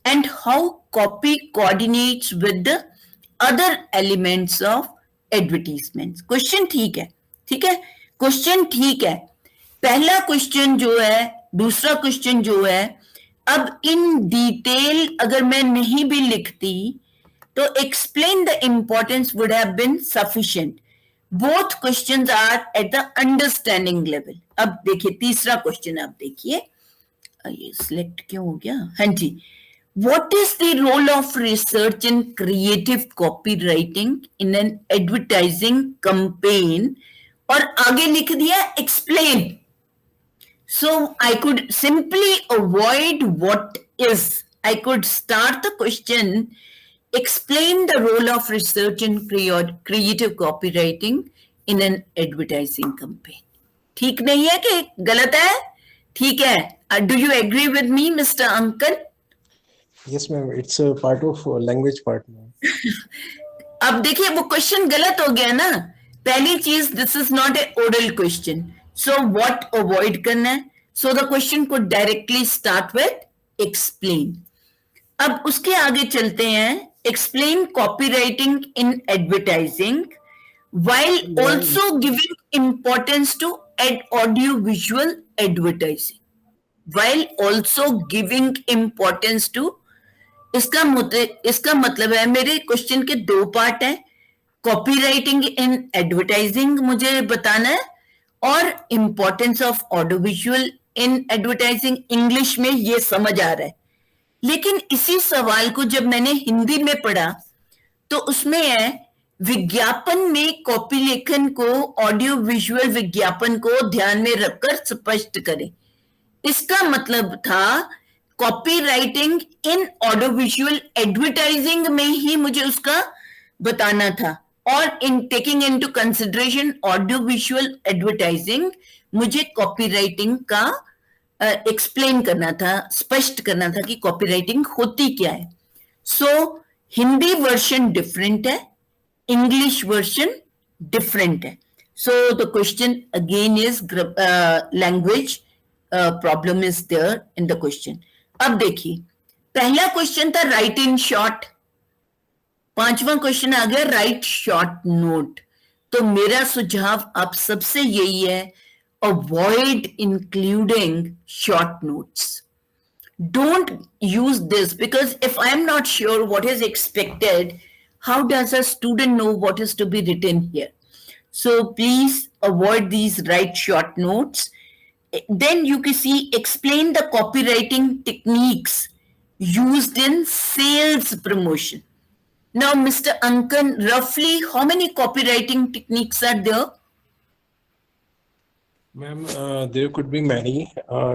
and how copy coordinates with the other elements of advertisements. Question ठीक है, ठीक है, क्वेश्चन ठीक है. पहला क्वेश्चन जो है, दूसरा क्वेश्चन जो है, अब इन डिटेल अगर मैं नहीं भी लिखती तो explain the importance would have been sufficient. Both questions are at the understanding level. अब देखिए तीसरा क्वेश्चन, आप देखिए, ये सिलेक्ट क्यों हो गया? हाँ जी. What is the role of research in creative copywriting in an advertising campaign? और आगे लिख दिया explain. So I could simply avoid what is. I could start the question, explain the role of research in creative copywriting in an advertising campaign. ठीक नहीं है कि गलत है? ठीक है. Do you agree with me, Mr. Ankan? Yes, ma'am. It's a part of language part, ma'am. अब देखिए वो क्वेश्चन गलत हो गया ना. पहली चीज, this is not a oral question, so what avoid करना है? सो द क्वेश्चन को डायरेक्टली स्टार्ट विद एक्सप्लेन. अब उसके आगे चलते हैं. Explain copywriting in advertising while also giving importance to audio visual advertising. While also giving importance to, इसका मतलब है, मेरे क्वेश्चन के दो पार्ट हैं. कॉपीराइटिंग इन एडवर्टाइजिंग मुझे बताना है, और importance of audio visual in advertising. English में ये समझ आ रहा है, लेकिन इसी सवाल को जब मैंने हिंदी में पढ़ा तो उसमें है विज्ञापन में कॉपी लेखन को, ऑडियो विजुअल विज्ञापन को ध्यान में रखकर स्पष्ट करें. इसका मतलब था copy writing in audio visual advertising में ही मुझे उसका बताना था, और in taking into consideration audio visual advertising मुझे कॉपी राइटिंग का एक्सप्लेन करना था, स्पष्ट करना था कि कॉपी राइटिंग होती क्या है. सो हिंदी वर्जन डिफरेंट है, इंग्लिश वर्जन डिफरेंट है. So the question again is language problem is there in the question. अब देखिए, पहला क्वेश्चन था राइट इन शॉर्ट, पांचवा क्वेश्चन आ गया राइट शॉर्ट नोट. तो मेरा सुझाव आप सबसे यही है, avoid including short notes. Don't use this, because if I am not sure what is expected, how does a student know what is to be written here? So please avoid these write short notes. Then you can see explain the copywriting techniques used in sales promotion. Now, Mr. Ankan, roughly how many copywriting techniques are there? Ma'am, there could be many.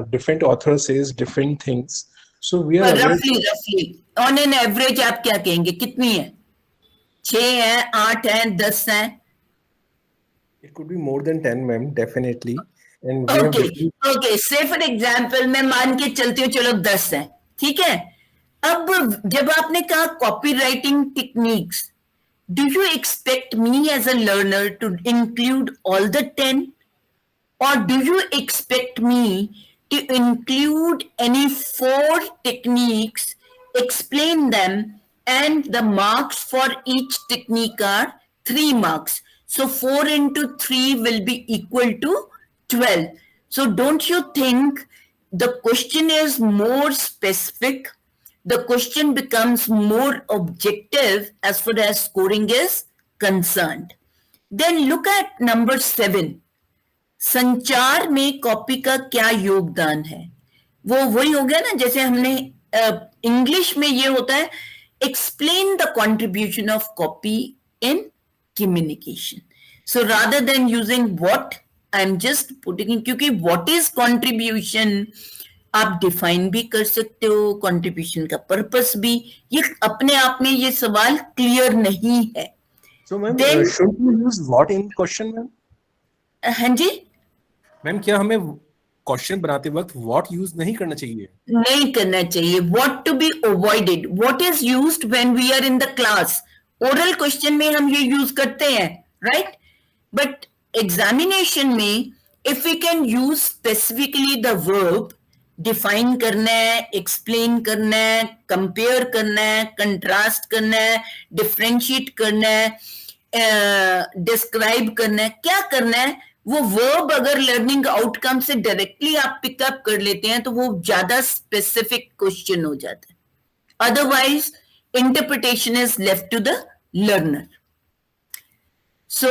Different authors says different things. So we are roughly on an average आप क्या कहेंगे, कितनी है? 6 है, 8 है, 10 है? It could be more than 10, ma'am, definitely. And we have okay different. Okay से for example मैं मान के चलती हूँ, चलो 10 है, ठीक है। अब जब आपने कहा copy writing techniques, do you expect me as a learner to include all the 10, or do you expect me to include any 4 techniques, explain them, and the marks for each technique are 3 marks? So 4 into 3 will be equal to 12. So don't you think the question is more specific? The question becomes more objective as far as scoring is concerned. Then look at number 7. संचार में copy का क्या योगदान है? वो वही हो गया ना, जैसे हमने इंग्लिश में ये होता है, explain the contribution of copy in communication. So rather than using what, I am just putting, क्योंकि व्हाट इज कंट्रीब्यूशन आप डिफाइन भी कर सकते हो, कंट्रीब्यूशन का पर्पस भी, ये अपने आप में ये सवाल क्लियर नहीं है. So, ma'am, Then- should we use what in question, ma'am? हाँ जी, मैम क्या हमें क्वेश्चन बनाते वक्त व्हाट यूज नहीं करना चाहिए? नहीं करना चाहिए. What to be avoided, what is used when we are in the class. Oral question में हम ये यूज करते हैं, राइट, बट एग्जामिनेशन में if we can use specifically the verb, define करना है, एक्सप्लेन करना है, कंपेयर करना है, कंट्रास्ट करना है, डिफरेंशिएट करना है, डिस्क्राइब करना है, क्या करना है, वो वर्ब अगर लर्निंग आउटकम से डायरेक्टली आप पिकअप कर लेते हैं तो वो ज्यादा स्पेसिफिक क्वेश्चन हो जाता है. Otherwise interpretation is left to the learner. So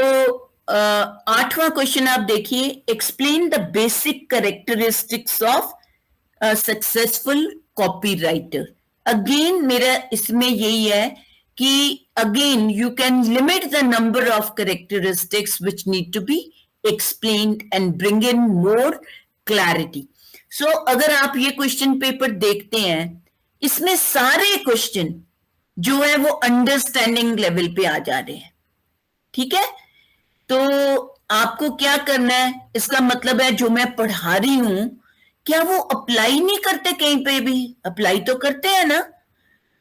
8वां क्वेश्चन आप देखिए, explain the basic characteristics of successful copy writer. Again मेरा इसमें यही है कि again you can limit the number of characteristics which need to be explained and bring in more clarity. So अगर आप ये क्वेश्चन पेपर देखते हैं, इसमें सारे क्वेश्चन जो है वो अंडरस्टैंडिंग लेवल पे आ जा रहे हैं, ठीक है. तो आपको क्या करना है, इसका मतलब है जो मैं पढ़ा रही हूं क्या वो अप्लाई नहीं करते कहीं पे भी? अप्लाई तो करते हैं ना.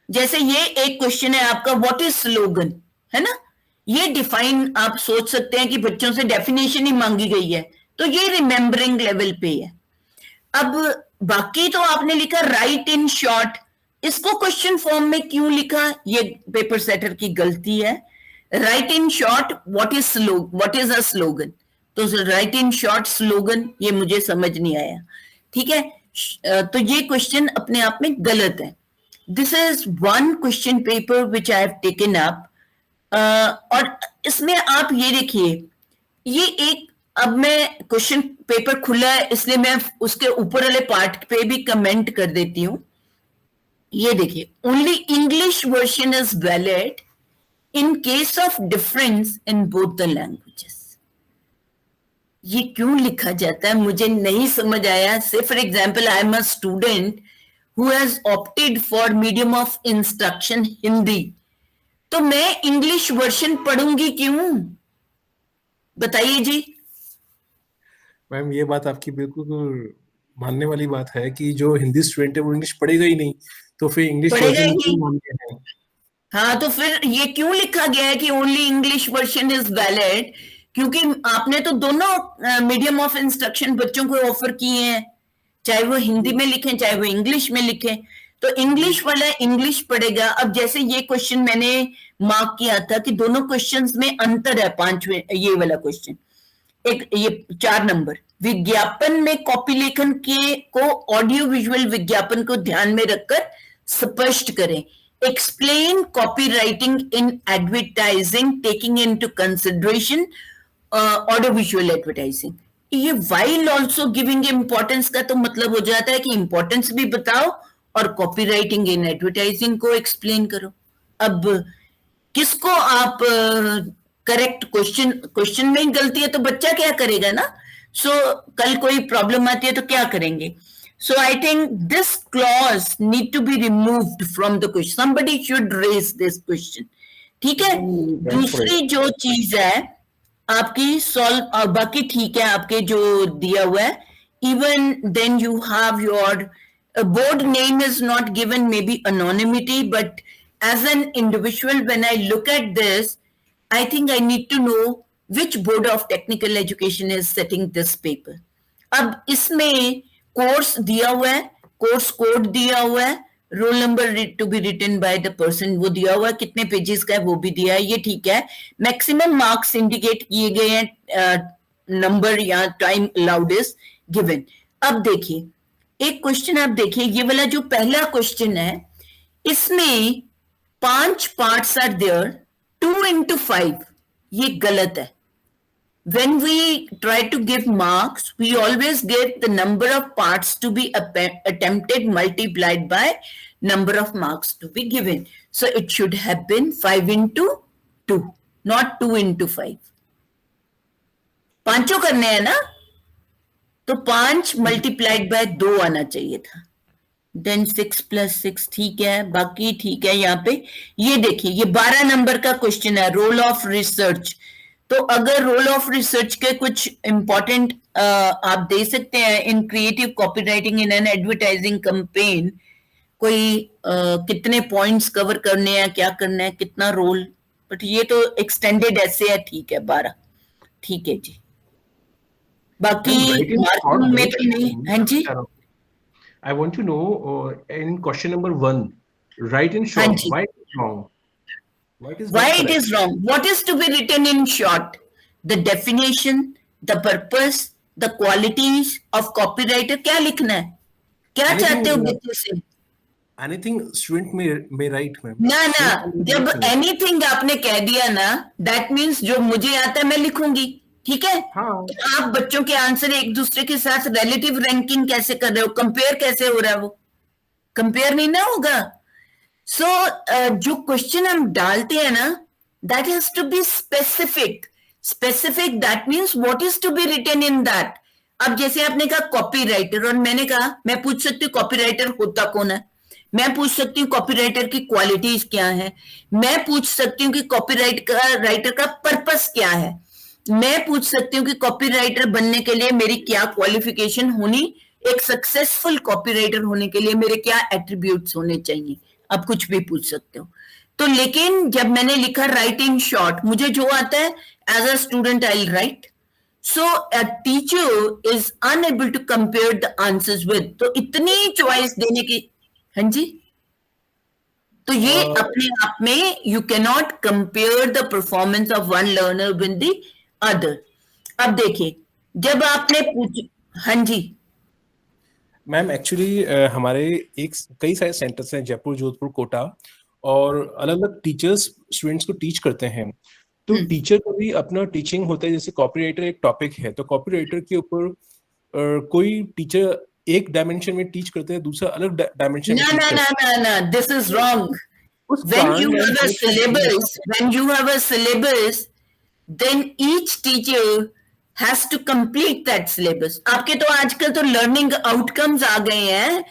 जैसे ये एक क्वेश्चन है आपका, व्हाट इज स्लोगन, है ना. ये डिफाइन आप सोच सकते हैं कि बच्चों से डेफिनेशन ही मांगी गई है, तो ये रिमेंबरिंग लेवल पे है. अब बाकी तो आपने लिखा राइट इन शॉर्ट, इसको क्वेश्चन फॉर्म में क्यों लिखा, ये पेपर सेटर की गलती है. Right in short, what is a slogan, तो राइट इन शॉर्ट स्लोगन, ये मुझे समझ नहीं आया, ठीक है. तो ये क्वेश्चन अपने आप में गलत है. This is one question paper which I have taken up. और इसमें आप ये देखिए, ये एक, अब मैं क्वेश्चन पेपर खुला है इसलिए मैं उसके ऊपर वाले पार्ट पे भी कमेंट कर देती हूं. ये देखिए, only English version is valid in case of difference in both the languages. ये क्यों लिखा जाता है मुझे नहीं समझ आया. से for example, I am a student who has opted for medium of instruction Hindi, तो मैं इंग्लिश वर्जन पढ़ूंगी क्यों, बताइए जी. मैम ये बात आपकी बिल्कुल मानने वाली बात है कि जो हिंदी स्टूडेंट है वो इंग्लिश पढ़ेगा ही नहीं, तो फिर इंग्लिश पढ़ेगा वर्जन ही क्यों नहीं. मानते हैं? हाँ, तो फिर ये क्यों लिखा गया है कि only English version is valid, क्योंकि आपने तो दोनों मीडियम ऑफ इंस्ट्रक्शन बच्चों को ऑफर किए हैं, चाहे वो हिंदी में लिखें चाहे वो इंग्लिश में लिखें, तो इंग्लिश वाला इंग्लिश पढ़ेगा. अब जैसे ये क्वेश्चन मैंने मार्क किया था कि दोनों क्वेश्चंस में अंतर है. 5वें ये वाला क्वेश्चन, एक ये 4 नंबर, विज्ञापन में कॉपी लेखन के को ऑडियो विजुअल विज्ञापन को ध्यान में रखकर स्पष्ट करें. Explain copy writing in advertising taking into consideration audio visual advertising. ये वाइल ऑल्सो गिविंग इम्पोर्टेंस का तो मतलब हो जाता है कि इम्पोर्टेंस भी बताओ और कॉपी राइटिंग इन एडवर्टाइजिंग को एक्सप्लेन करो. अब किसको आप करेक्ट, क्वेश्चन में ही गलती है तो बच्चा क्या करेगा ना. सो कल कोई प्रॉब्लम आती है तो क्या करेंगे. So I think this clause need to be removed from the question. Somebody should raise this question, ठीक है. दूसरी जो चीज है, आपकी सॉल्व, बाकी ठीक है आपके जो दिया हुआ है. Even then you have your board name is not given, maybe anonymity, but as an individual, when I look at this, I think I need to know which board of technical education is setting this paper. अब इसमें course दिया हुआ है, course code दिया हुआ है, roll number to be written by the person वो दिया हुआ है, कितने पेजेस का है वो भी दिया है, ये ठीक है. मैक्सिमम मार्क्स इंडिकेट किए गए हैं, नंबर या टाइम अलाउड इज गिवन. अब देखिए एक क्वेश्चन आप देखिए, ये वाला जो पहला क्वेश्चन है इसमें 5 पार्ट्स आर देयर, 2 into 5, ये गलत है. When we try to give marks, we always get the number of parts to be attempted multiplied by number of marks to be given. So it should have been 5 into 2, not 2 into 5. पांचों करने हैं ना, तो 5 multiplied by 2 आना चाहिए था. Then 6 + 6 ठीक है, बाकी ठीक है. यहाँ पे ये देखिए, ये 12 नंबर का क्वेश्चन है, रोल ऑफ रिसर्च. तो अगर रोल ऑफ रिसर्च के कुछ इंपॉर्टेंट आप दे सकते हैं in creative copywriting in an advertising campaign, कोई कितने पॉइंट्स कवर करने हैं, क्या करना है, कितना रोल. बट ये तो एक्सटेंडेड ऐसे है, ठीक है 12, ठीक है जी. बाकी मार्किंग में तो नहीं. हाँ जी, I want to know in question number 1, write in short. Hanji. Why it is wrong? What is why not it correct? is wrong? What is to be written in short? The definition, the purpose, the qualities of copywriter. क्या लिखना है, क्या Anything, चाहते हो बच्चे से? Anything student may write, ma'am. ना ना, जब एनीथिंग आपने कह दिया ना, दैट मीन्स जो मुझे आता है मैं लिखूंगी, ठीक है. हाँ. तो आप बच्चों के आंसर एक दूसरे के साथ रिलेटिव रैंकिंग कैसे कर रहे हो, कंपेयर कैसे हो रहा है, वो कंपेयर नहीं ना होगा. सो जो क्वेश्चन हम डालते हैं ना, that has to be specific. Specific that means what is to be written in that. अब जैसे आपने कहा कॉपीराइटर, और मैंने कहा मैं पूछ सकती हूँ कॉपीराइटर होता कौन है, मैं पूछ सकती हूँ कॉपीराइटर की क्वालिटीज क्या है, मैं पूछ सकती हूँ कि राइटर का पर्पस क्या है, मैं पूछ सकती हूँ कि कॉपीराइटर बनने के लिए मेरी क्या क्वालिफिकेशन होनी, एक सक्सेसफुल कॉपीराइटर होने के लिए मेरे क्या एट्रीब्यूट्स होने चाहिए. आप कुछ भी पूछ सकते हो. तो लेकिन जब मैंने लिखा राइट इन शॉर्ट, मुझे जो आता है as a student I will write. So a teacher is unable to compare the answers with. तो इतनी चॉइस देने की, हाँ जी, तो ये अपने आप में you can not compare the performance of one learner with the other. अब देखिए जब आपने पूछ, हाँ जी मैम एक्चुअली हमारे कई सारे सेंटर्स हैं, जयपुर, जोधपुर, कोटा, और अलग अलग टीचर्स स्टूडेंट्स को टीच करते हैं. तो टीचर को भी अपना टीचिंग होता है. जैसे कॉपीराइटर एक टॉपिक है, तो कॉपीराइटर के ऊपर कोई टीचर एक डायमेंशन में टीच करते हैं, दूसरा अलग डायमेंशन में टीच करते हैं. ना, this is wrong. When you have a syllabus, then each teacher has to complete that syllabus. आपके तो आजकल तो learning outcomes आ गए हैं,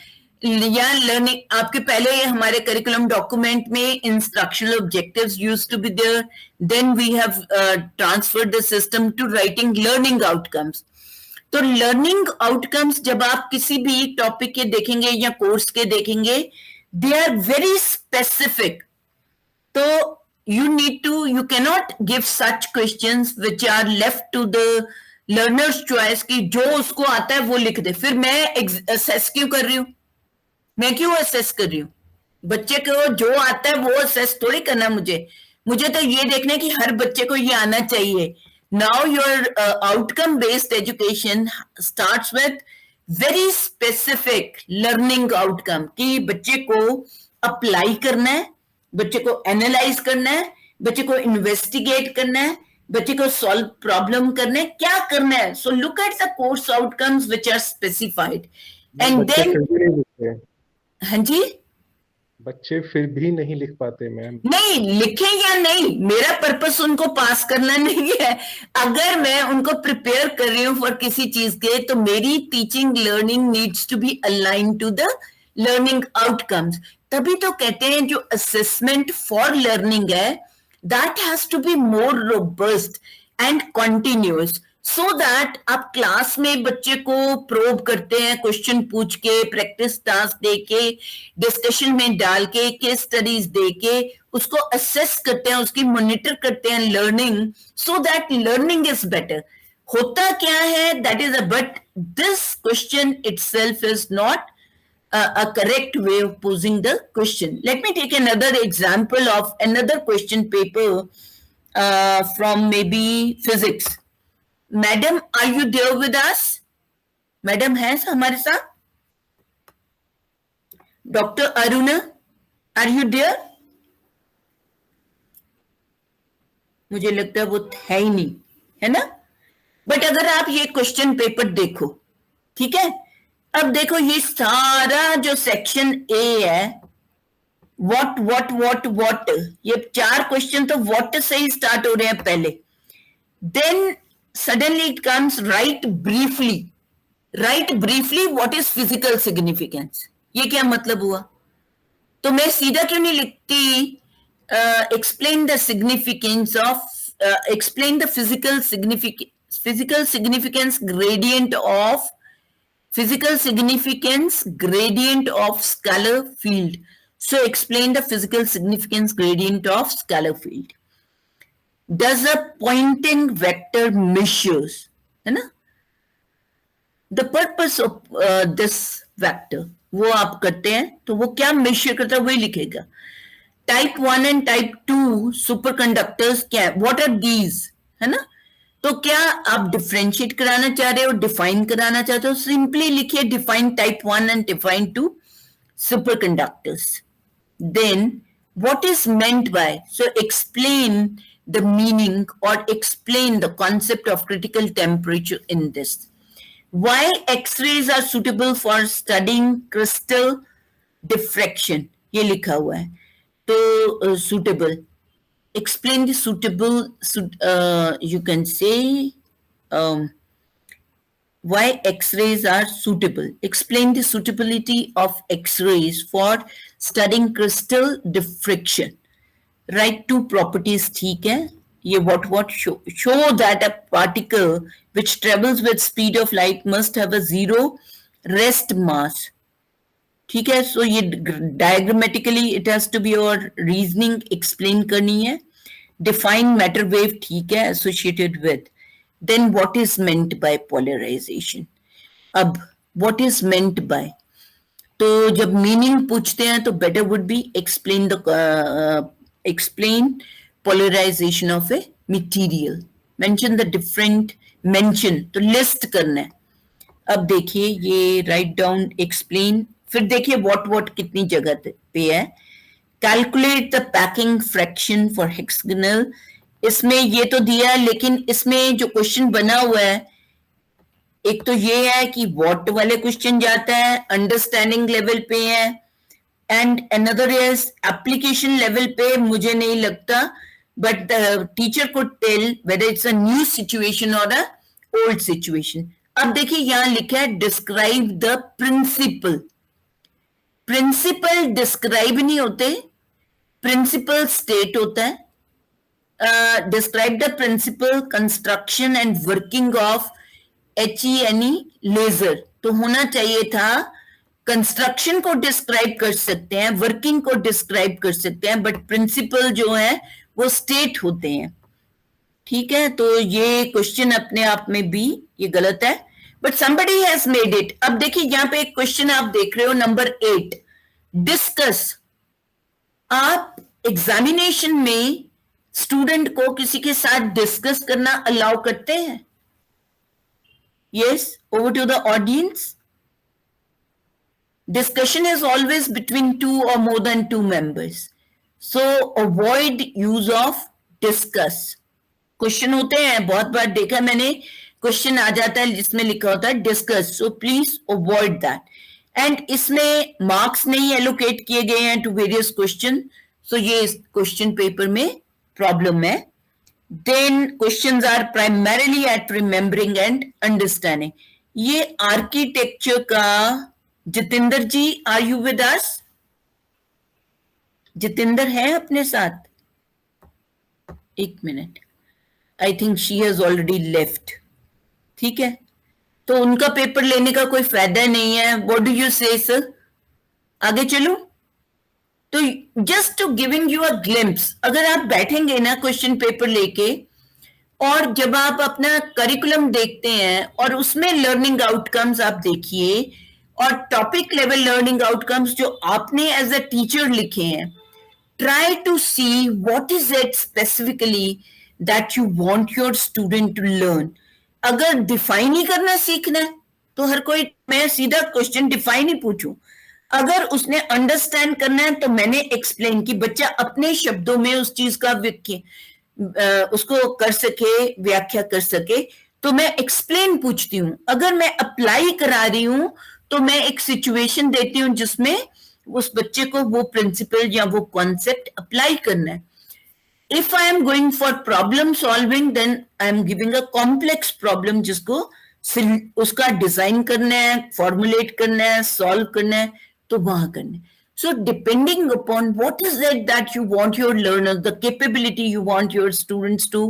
या learning, आपके पहले हमारे curriculum document में instructional objectives used to be there. Then we have transferred the system to writing learning outcomes. तो लर्निंग आउटकम्स जब आप किसी भी टॉपिक के देखेंगे या कोर्स के देखेंगे, they are very specific. So you cannot give such questions which are left to the learner's choice कि जो उसको आता है वो लिख दे. फिर मैं assess क्यों कर रही हूँ, मैं क्यों assess कर रही हूँ? बच्चे को जो आता है वो assess थोड़ी करना मुझे तो ये देखना है कि हर बच्चे को ये आना चाहिए. Now your outcome based education starts with very specific learning outcome कि बच्चे को अप्लाई करना है, बच्चे को एनालाइज करना है, बच्चे को इन्वेस्टिगेट करना है, बच्चे को सॉल्व प्रॉब्लम करना है, क्या करना है. So look at the course outcomes which are specified and then. हाँ जी, बच्चे फिर भी नहीं लिख पाते मैम. नहीं लिखे या नहीं, मेरा पर्पस उनको पास करना नहीं है. अगर मैं उनको प्रिपेयर कर रही हूँ फॉर किसी चीज के, तो मेरी teaching learning needs to be align to the learning outcomes. तभी तो कहते हैं जो असेसमेंट फॉर लर्निंग है, that has to be more robust. And continuous, so that आप क्लास में बच्चे को प्रोब करते हैं, क्वेश्चन पूछ के, प्रैक्टिस टास्क दे के, डिस्कशन में डाल के, केस स्टडीज दे के उसको असेस करते हैं, उसकी मॉनिटर करते हैं learning, so that learning is better. होता क्या है, that is a, but this question itself is not a correct way of posing the question. Let me take another example of another question paper from maybe physics. Madam, are you there with us? Madam है हमारे साथ? Dr. Aruna, are you there? मुझे लगता है वो है ही नहीं, है ना? बट अगर आप ये क्वेश्चन पेपर देखो, ठीक है, अब देखो ये सारा जो सेक्शन ए है, व्हाट, ये 4 क्वेश्चन तो व्हाट से ही स्टार्ट हो रहे हैं पहले. Then suddenly it comes right briefly what is physical significance. ये क्या मतलब हुआ? तो मैं सीधा क्यों नहीं लिखती explain the significance of, explain the physical significance gradient of, physical significance gradient of scalar field. So explain the physical significance gradient of scalar field. Does a pointing vector measures, है ना, the purpose of this vector, वो आप करते हैं तो वो क्या measure करता है वही लिखेगा. Type 1 and type 2 super conductors क्या है, व्हाट आर दीज, है ना? तो क्या आप डिफरेंशिएट कराना चाह रहे हो, डिफाइन कराना चाहते हो, सिंपली लिखिए define type 1 and define 2 super conductors. Then what is meant by, so explain the meaning और explain the concept of critical temperature in this. Why X-rays are suitable for studying crystal diffraction, ये लिखा हुआ है. तो suitable, explain the suitable, you can say why x-rays are suitable. Explain the suitability of x-rays for studying crystal diffraction. Write 2 properties, ठीक है? ये what show that a particle which travels with speed of light must have a 0 rest mass. ठीक है, सो ये diagrammatically it has to be और reasoning explain करनी है. डिफाइन मैटर वेव, ठीक है, associated with. Then what is meant by polarization. अब व्हाट इज मेंट बाय, तो जब मीनिंग पूछते हैं तो better would be explain polarization of a material, mention the different, mention तो लिस्ट करना है. अब देखिए ये राइट डाउन एक्सप्लेन, फिर देखिए व्हाट कितनी जगह पे है. Calculate the packing fraction for hexagonal, इसमें ये तो दिया है, लेकिन इसमें जो क्वेश्चन बना हुआ है, एक तो ये है कि व्हाट वाले क्वेश्चन जाता है, अंडरस्टैंडिंग लेवल पे है, and another is application level पे. मुझे नहीं लगता, but the teacher could tell whether it's a new situation और अ ओल्ड सिचुएशन. अब देखिए यहां लिखा है describe the principle. Principle describe नहीं होते, प्रिंसिपल स्टेट होता है. Describe the principle construction and working of HENE laser, तो होना चाहिए था कंस्ट्रक्शन को डिस्क्राइब कर सकते हैं, वर्किंग को डिस्क्राइब कर सकते हैं, बट प्रिंसिपल जो है वो स्टेट होते हैं. ठीक है, तो ये क्वेश्चन अपने आप में भी ये गलत है, but somebody has made it. अब देखिए यहां पे एक क्वेश्चन आप देख रहे हो नंबर 8, डिस्कस. आप एग्जामिनेशन में स्टूडेंट को किसी के साथ डिस्कस करना अलाउ करते हैं? Yes, over to the audience. Discussion is always between 2 or more than 2 members. So avoid use of discuss. Question होते हैं, बहुत बार देखा मैंने, क्वेश्चन आ जाता है जिसमें लिखा होता है discuss, so please avoid that. And इसमें मार्क्स नहीं एलोकेट किए गए हैं टू वेरियस क्वेश्चन, सो ये इस क्वेश्चन पेपर में प्रॉब्लम है. Then questions are primarily at remembering and understanding. ये आर्किटेक्चर का, Jitendra ji are you with us? Jitendra है अपने साथ? एक minute. I think she has already left, ठीक है, तो उनका पेपर लेने का कोई फायदा नहीं है. What do you say sir? आगे चलो. तो just to giving you a glimpse, अगर आप बैठेंगे ना क्वेश्चन पेपर लेके और जब आप अपना करिकुलम देखते हैं और उसमें लर्निंग आउटकम्स आप देखिए और टॉपिक लेवल लर्निंग आउटकम्स जो आपने एज अ टीचर लिखे हैं, try to see what is it specifically that you want your student to learn. अगर डिफाइन ही करना सीखना है तो हर कोई, मैं सीधा क्वेश्चन डिफाइन ही पूछूं. अगर उसने अंडरस्टैंड करना है तो मैंने एक्सप्लेन कि बच्चा अपने शब्दों में उस चीज का उसको कर सके, व्याख्या कर सके, तो मैं एक्सप्लेन पूछती हूँ. अगर मैं अप्लाई करा रही हूं तो मैं एक सिचुएशन देती हूँ जिसमें उस बच्चे को वो प्रिंसिपल या वो कॉन्सेप्ट अप्लाई करना है. If I am going for problem solving then I am giving a complex problem जिसको उसका डिजाइन करना है, फॉर्मुलेट करना है, सॉल्व करना है, तो वहां करना है. So depending upon what is it that you want your learners, the capability you want your students to,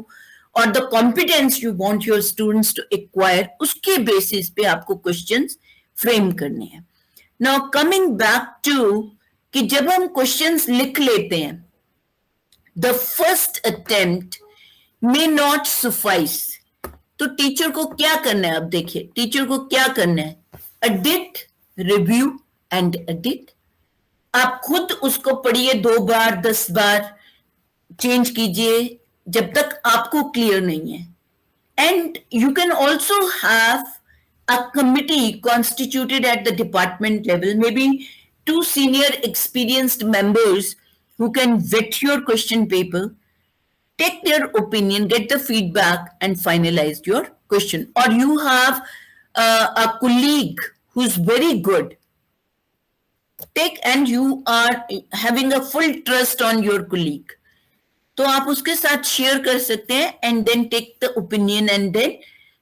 or the competence you want your students to acquire, उसके बेसिस पे आपको क्वेश्चंस फ्रेम करने हैं. नाउ कमिंग बैक टू कि जब हम questions लिख लेते हैं, the first attempt may not suffice. तो टीचर को क्या करना है? अब देखिए टीचर को क्या करना है. Edit, review and edit. आप खुद उसको पढ़िए 2 बार 10 बार, चेंज कीजिए जब तक आपको क्लियर नहीं है. And you can also have a committee constituted at the department level, maybe 2 senior experienced members who can vet your question paper, take their opinion, get the feedback and finalize your question. Or you have a colleague who's very good, and you are having a full trust on your colleague, तो आप उसके साथ share कर सकते हैं and then take the opinion and then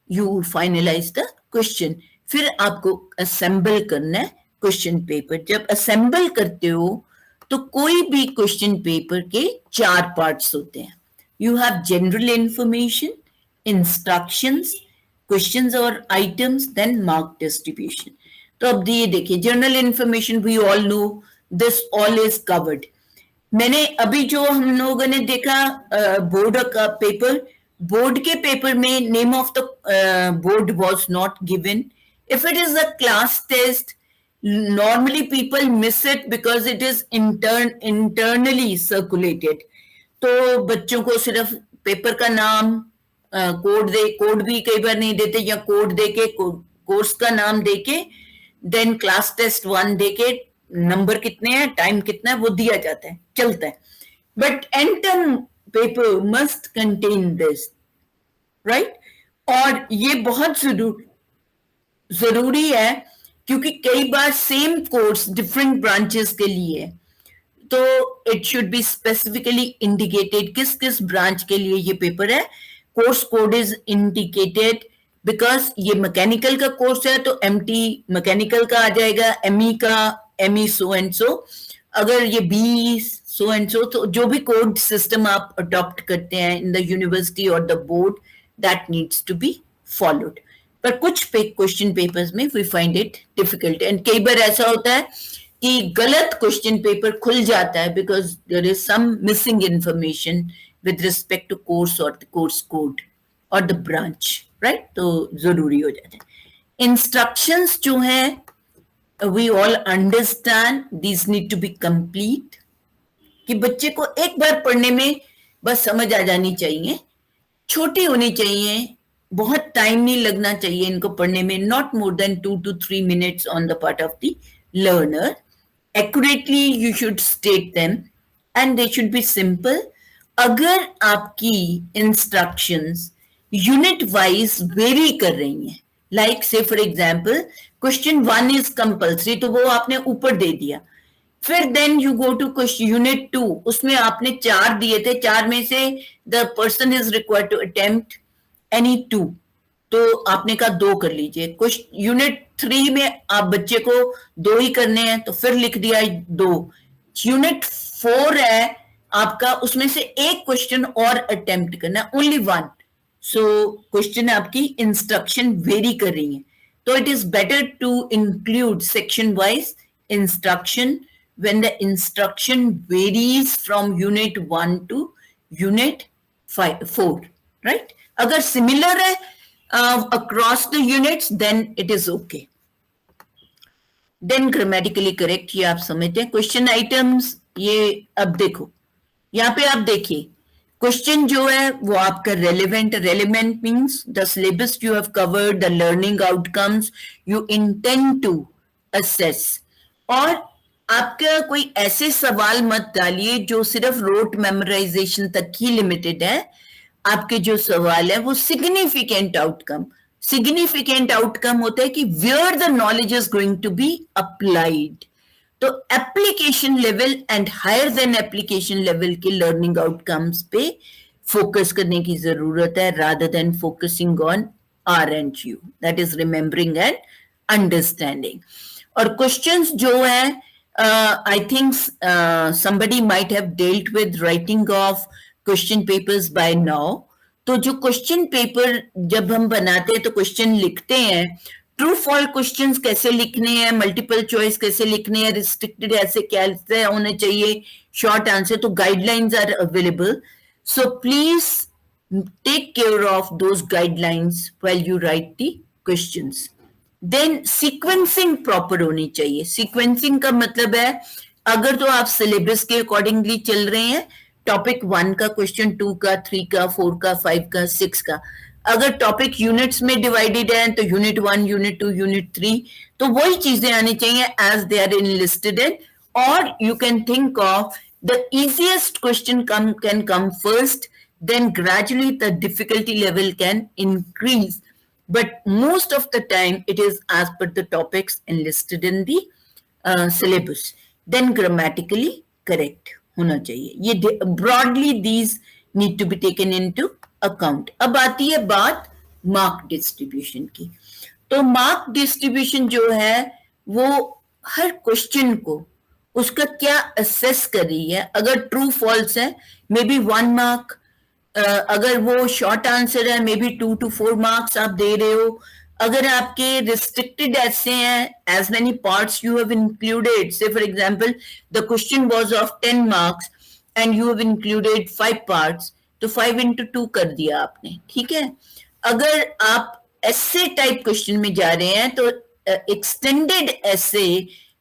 you finalize the question. फिर आपको assemble करना है क्वेश्चन पेपर. जब असेंबल करते हो तो कोई भी क्वेश्चन पेपर के 4 पार्ट्स होते हैं. You have general information, instructions, questions और आइटम्स, देन मार्क डिस्ट्रीब्यूशन. तो अब ये देखिए general information, we all know this all is covered. मैंने अभी जो हम लोगों ने देखा बोर्ड का पेपर, बोर्ड के पेपर में name of the board was not given. If it is a class test, normally people miss it because it is internally circulated. तो बच्चों को सिर्फ पेपर का नाम, कोड भी कई बार नहीं देते, या कोड देके कोर्स का नाम देके देन क्लास टेस्ट 1 देके नंबर कितने हैं, टाइम कितना है वो दिया जाता है, चलता है. But and paper must contain this, right? और ये बहुत जरूरी है क्योंकि कई बार सेम कोर्स डिफरेंट ब्रांचेस के लिए है, तो it should be specifically indicated किस किस ब्रांच के लिए ये पेपर है. Course code is indicated because ये मैकेनिकल का कोर्स है तो एमटी मैकेनिकल का आ जाएगा, एमई का एमई सो एंड सो. अगर ये बी सो एंड सो, तो जो भी कोड सिस्टम आप अडॉप्ट करते हैं इन द यूनिवर्सिटी और the board, that needs to be followed. पर कुछ क्वेश्चन पेपर्स में we find it difficult, and कई बार ऐसा होता है कि गलत क्वेश्चन पेपर खुल जाता है because there is some missing information with respect to course और द कोर्स कोड और द ब्रांच, राइट? तो जरूरी हो जाता है. इंस्ट्रक्शंस जो हैं we all understand these need to be complete, कि बच्चे को एक बार पढ़ने में बस समझ आ जानी चाहिए, छोटी होनी चाहिए, बहुत टाइम नहीं लगना चाहिए इनको पढ़ने में, not more than 2 to 3 minutes on the part of the learner. Accurately you should state them and they should be simple. अगर आपकी instructions unit wise vary कर रही हैं, like say for example question 1 is compulsory, तो वो आपने ऊपर दे दिया. फिर then you go to question unit 2, उसमें आपने 4 दिए थे, 4 में से the person is required to attempt any 2, तो आपने कहा 2 कर लीजिए. यूनिट 3 में आप बच्चे को 2 ही करने हैं तो फिर लिख दिया 2. यूनिट 4 है आपका, उसमें से एक क्वेश्चन और अटेम्प्ट करना है, ओनली 1, सो क्वेश्चन आपकी इंस्ट्रक्शन वेरी कर रही है, तो it is better to include section wise instruction when the instruction varies from unit 1 to unit 4, right? अगर similar है across the units, then it is okay. Then grammatically correct, ये आप समझते हैं. क्वेश्चन आइटम्स, ये अब देखो, यहाँ पे आप देखिए क्वेश्चन जो है वो आपका relevant means the syllabus you have covered, the learning outcomes you intend to assess. और आपका कोई ऐसे सवाल मत डालिए जो सिर्फ रोट मेमोराइजेशन तक ही लिमिटेड है. आपके जो सवाल है वो सिग्निफिकेंट आउटकम होता है कि where the knowledge is going to be applied. तो application level and higher than application level के लर्निंग आउटकम्स पे फोकस करने की जरूरत है, rather than focusing on R&U, that is remembering and understanding. और क्वेश्चंस जो है, I think somebody might have dealt with writing of question papers by now. तो जो क्वेश्चन पेपर जब हम बनाते हैं तो क्वेश्चन लिखते हैं, ट्रू फॉल क्वेश्चंस कैसे लिखने हैं, मल्टीपल चॉइस कैसे लिखने हैं, रिस्ट्रिक्टेड ऐसे कैसे होने चाहिए, शॉर्ट आंसर, तो guidelines are available. So please take care of those guidelines while you write the questions. Then sequencing proper होनी चाहिए. सीक्वेंसिंग का मतलब है अगर तो आप सिलेबस के अकॉर्डिंगली चल रहे हैं, टॉपिक 1 का क्वेश्चन 2 का 3 का 4 का 5 का 6 का, अगर टॉपिक यूनिट्स में डिवाइडेड है तो यूनिट 1, यूनिट 2, यूनिट 3, तो वही चीजें आनी चाहिए as they are enlisted in. और you can think of the easiest question can come first, then gradually the difficulty level can increase, but most of the time it is as per the topics enlisted in the syllabus. Then grammatically correct होना चाहिए. ये broadly these need to be taken into account. अब आती है बात mark distribution की. तो mark distribution जो है वो हर क्वेश्चन को उसका क्या असेस कर रही है. अगर ट्रू फॉल्स है मे बी 1 मार्क, अगर वो शॉर्ट आंसर है मे बी 2 to 4 मार्क्स आप दे रहे हो. अगर आपके रिस्ट्रिक्टेड ऐसे हैं, as many parts you have included, say for example the question was of 10 marks and you have included 5 parts, तो 5 into 2 कर दिया आपने, ठीक है. अगर आप ऐसे टाइप क्वेश्चन में जा रहे हैं तो एक्सटेंडेड ऐसे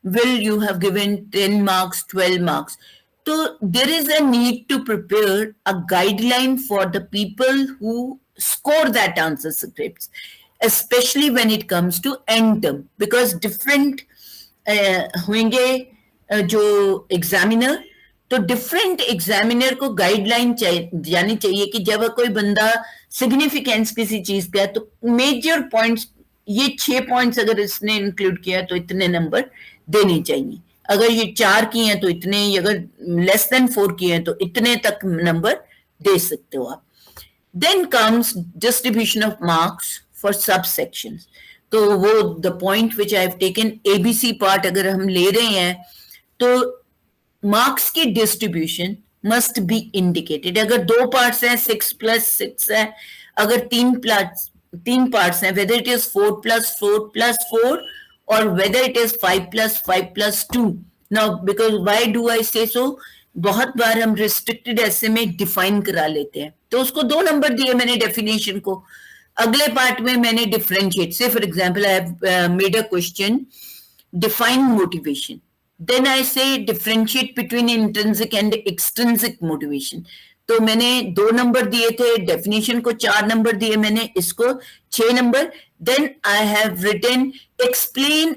will you have given 10 marks, 12 marks. So there is a need to prepare a guideline for the people who score that answer scripts, especially when it comes to end term, because different होंगे जो examiner, तो different examiner को guideline जानी चाहिए कि जब कोई बंदा सिग्निफिकेंस किसी चीज का है तो मेजर पॉइंट्स, ये 6 पॉइंट्स अगर इसने इंक्लूड किया तो इतने नंबर देने चाहिए, अगर ये 4 किए हैं तो इतने, अगर लेस देन 4 किए हैं तो इतने तक नंबर दे सकते हो आप. Then comes distribution of marks for sub sections. तो वो the point which I have taken, ABC part अगर हम ले रहे हैं तो मार्क्स की डिस्ट्रीब्यूशन मस्ट बी इंडिकेटेड. अगर 2 पार्ट्स हैं 6 + 6 है, अगर 3 पार्ट्स हैं, whether it is 4 + 4 + 4 or whether it is 5 + 5 + 2. Now, because why do I say so? बहुत बार हम restricted ऐसे में डिफाइन करा लेते हैं, तो उसको 2 नंबर दिए मैंने डेफिनेशन को, अगले पार्ट में मैंने differentiate, say for example I have made a question define motivation, then I say differentiate between intrinsic and extrinsic motivation. तो मैंने 2 नंबर दिए थे, डेफिनेशन को 4 नंबर दिए मैंने, इसको 6 नंबर. Then I have written explain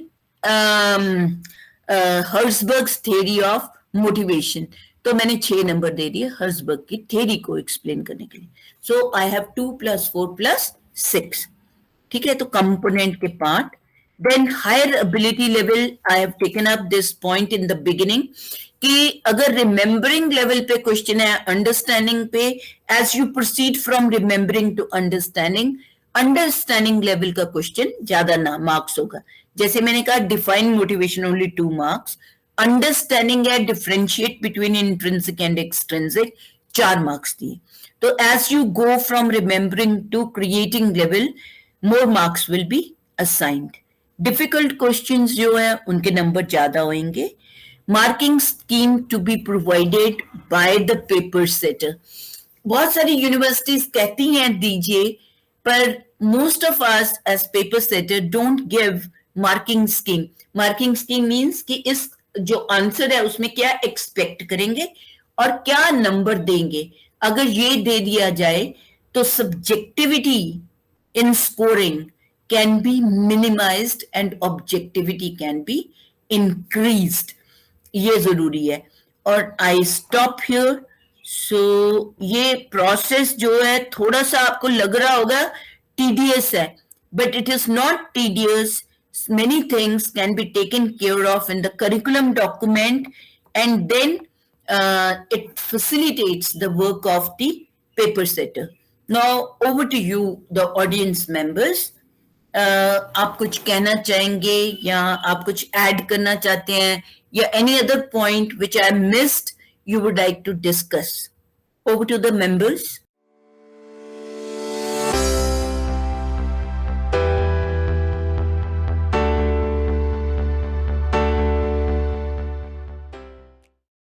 Herzberg's theory of motivation, तो मैंने 6 नंबर दे दिए हर्जबर्ग की थ्योरी को एक्सप्लेन करने के लिए. सो आई हैव 2 + 4 + 6, ठीक है. तो कंपोनेंट के part. Then higher ability level, I have taken up this point in the beginning कि अगर रिमेम्बरिंग लेवल पे क्वेश्चन है, अंडरस्टैंडिंग पे, as you proceed from remembering to understanding level का क्वेश्चन ज्यादा ना मार्क्स होगा. जैसे मैंने कहा define motivation only 2 marks, understanding है differentiate between intrinsic and extrinsic 4 marks दिए. So as you go from remembering to creating level, more marks will be assigned. Difficult questions जो है उनके नंबर ज़्यादा होंगे. Marking scheme to be provided by the paper setter. बहुत सारी universities कहती हैं दीजिए, पर most of us as paper setter don't give marking scheme. Marking scheme means कि इस जो आंसर है उसमें क्या एक्सपेक्ट करेंगे और क्या नंबर देंगे. अगर ये दे दिया जाए तो subjectivity in scoring can be minimized and objectivity can be increased. ये जरूरी है. और आई स्टॉप हियर. सो ये प्रोसेस जो है थोड़ा सा आपको लग रहा होगा tedious है, but it is not tedious. Many things can be taken care of in the curriculum document, and then it facilitates the work of the paper setter. Now over to you, the audience members. आप कुछ कहना चाहेंगे या आप कुछ add करना चाहते हैं या any other point which I missed you would like to discuss? Over to the members.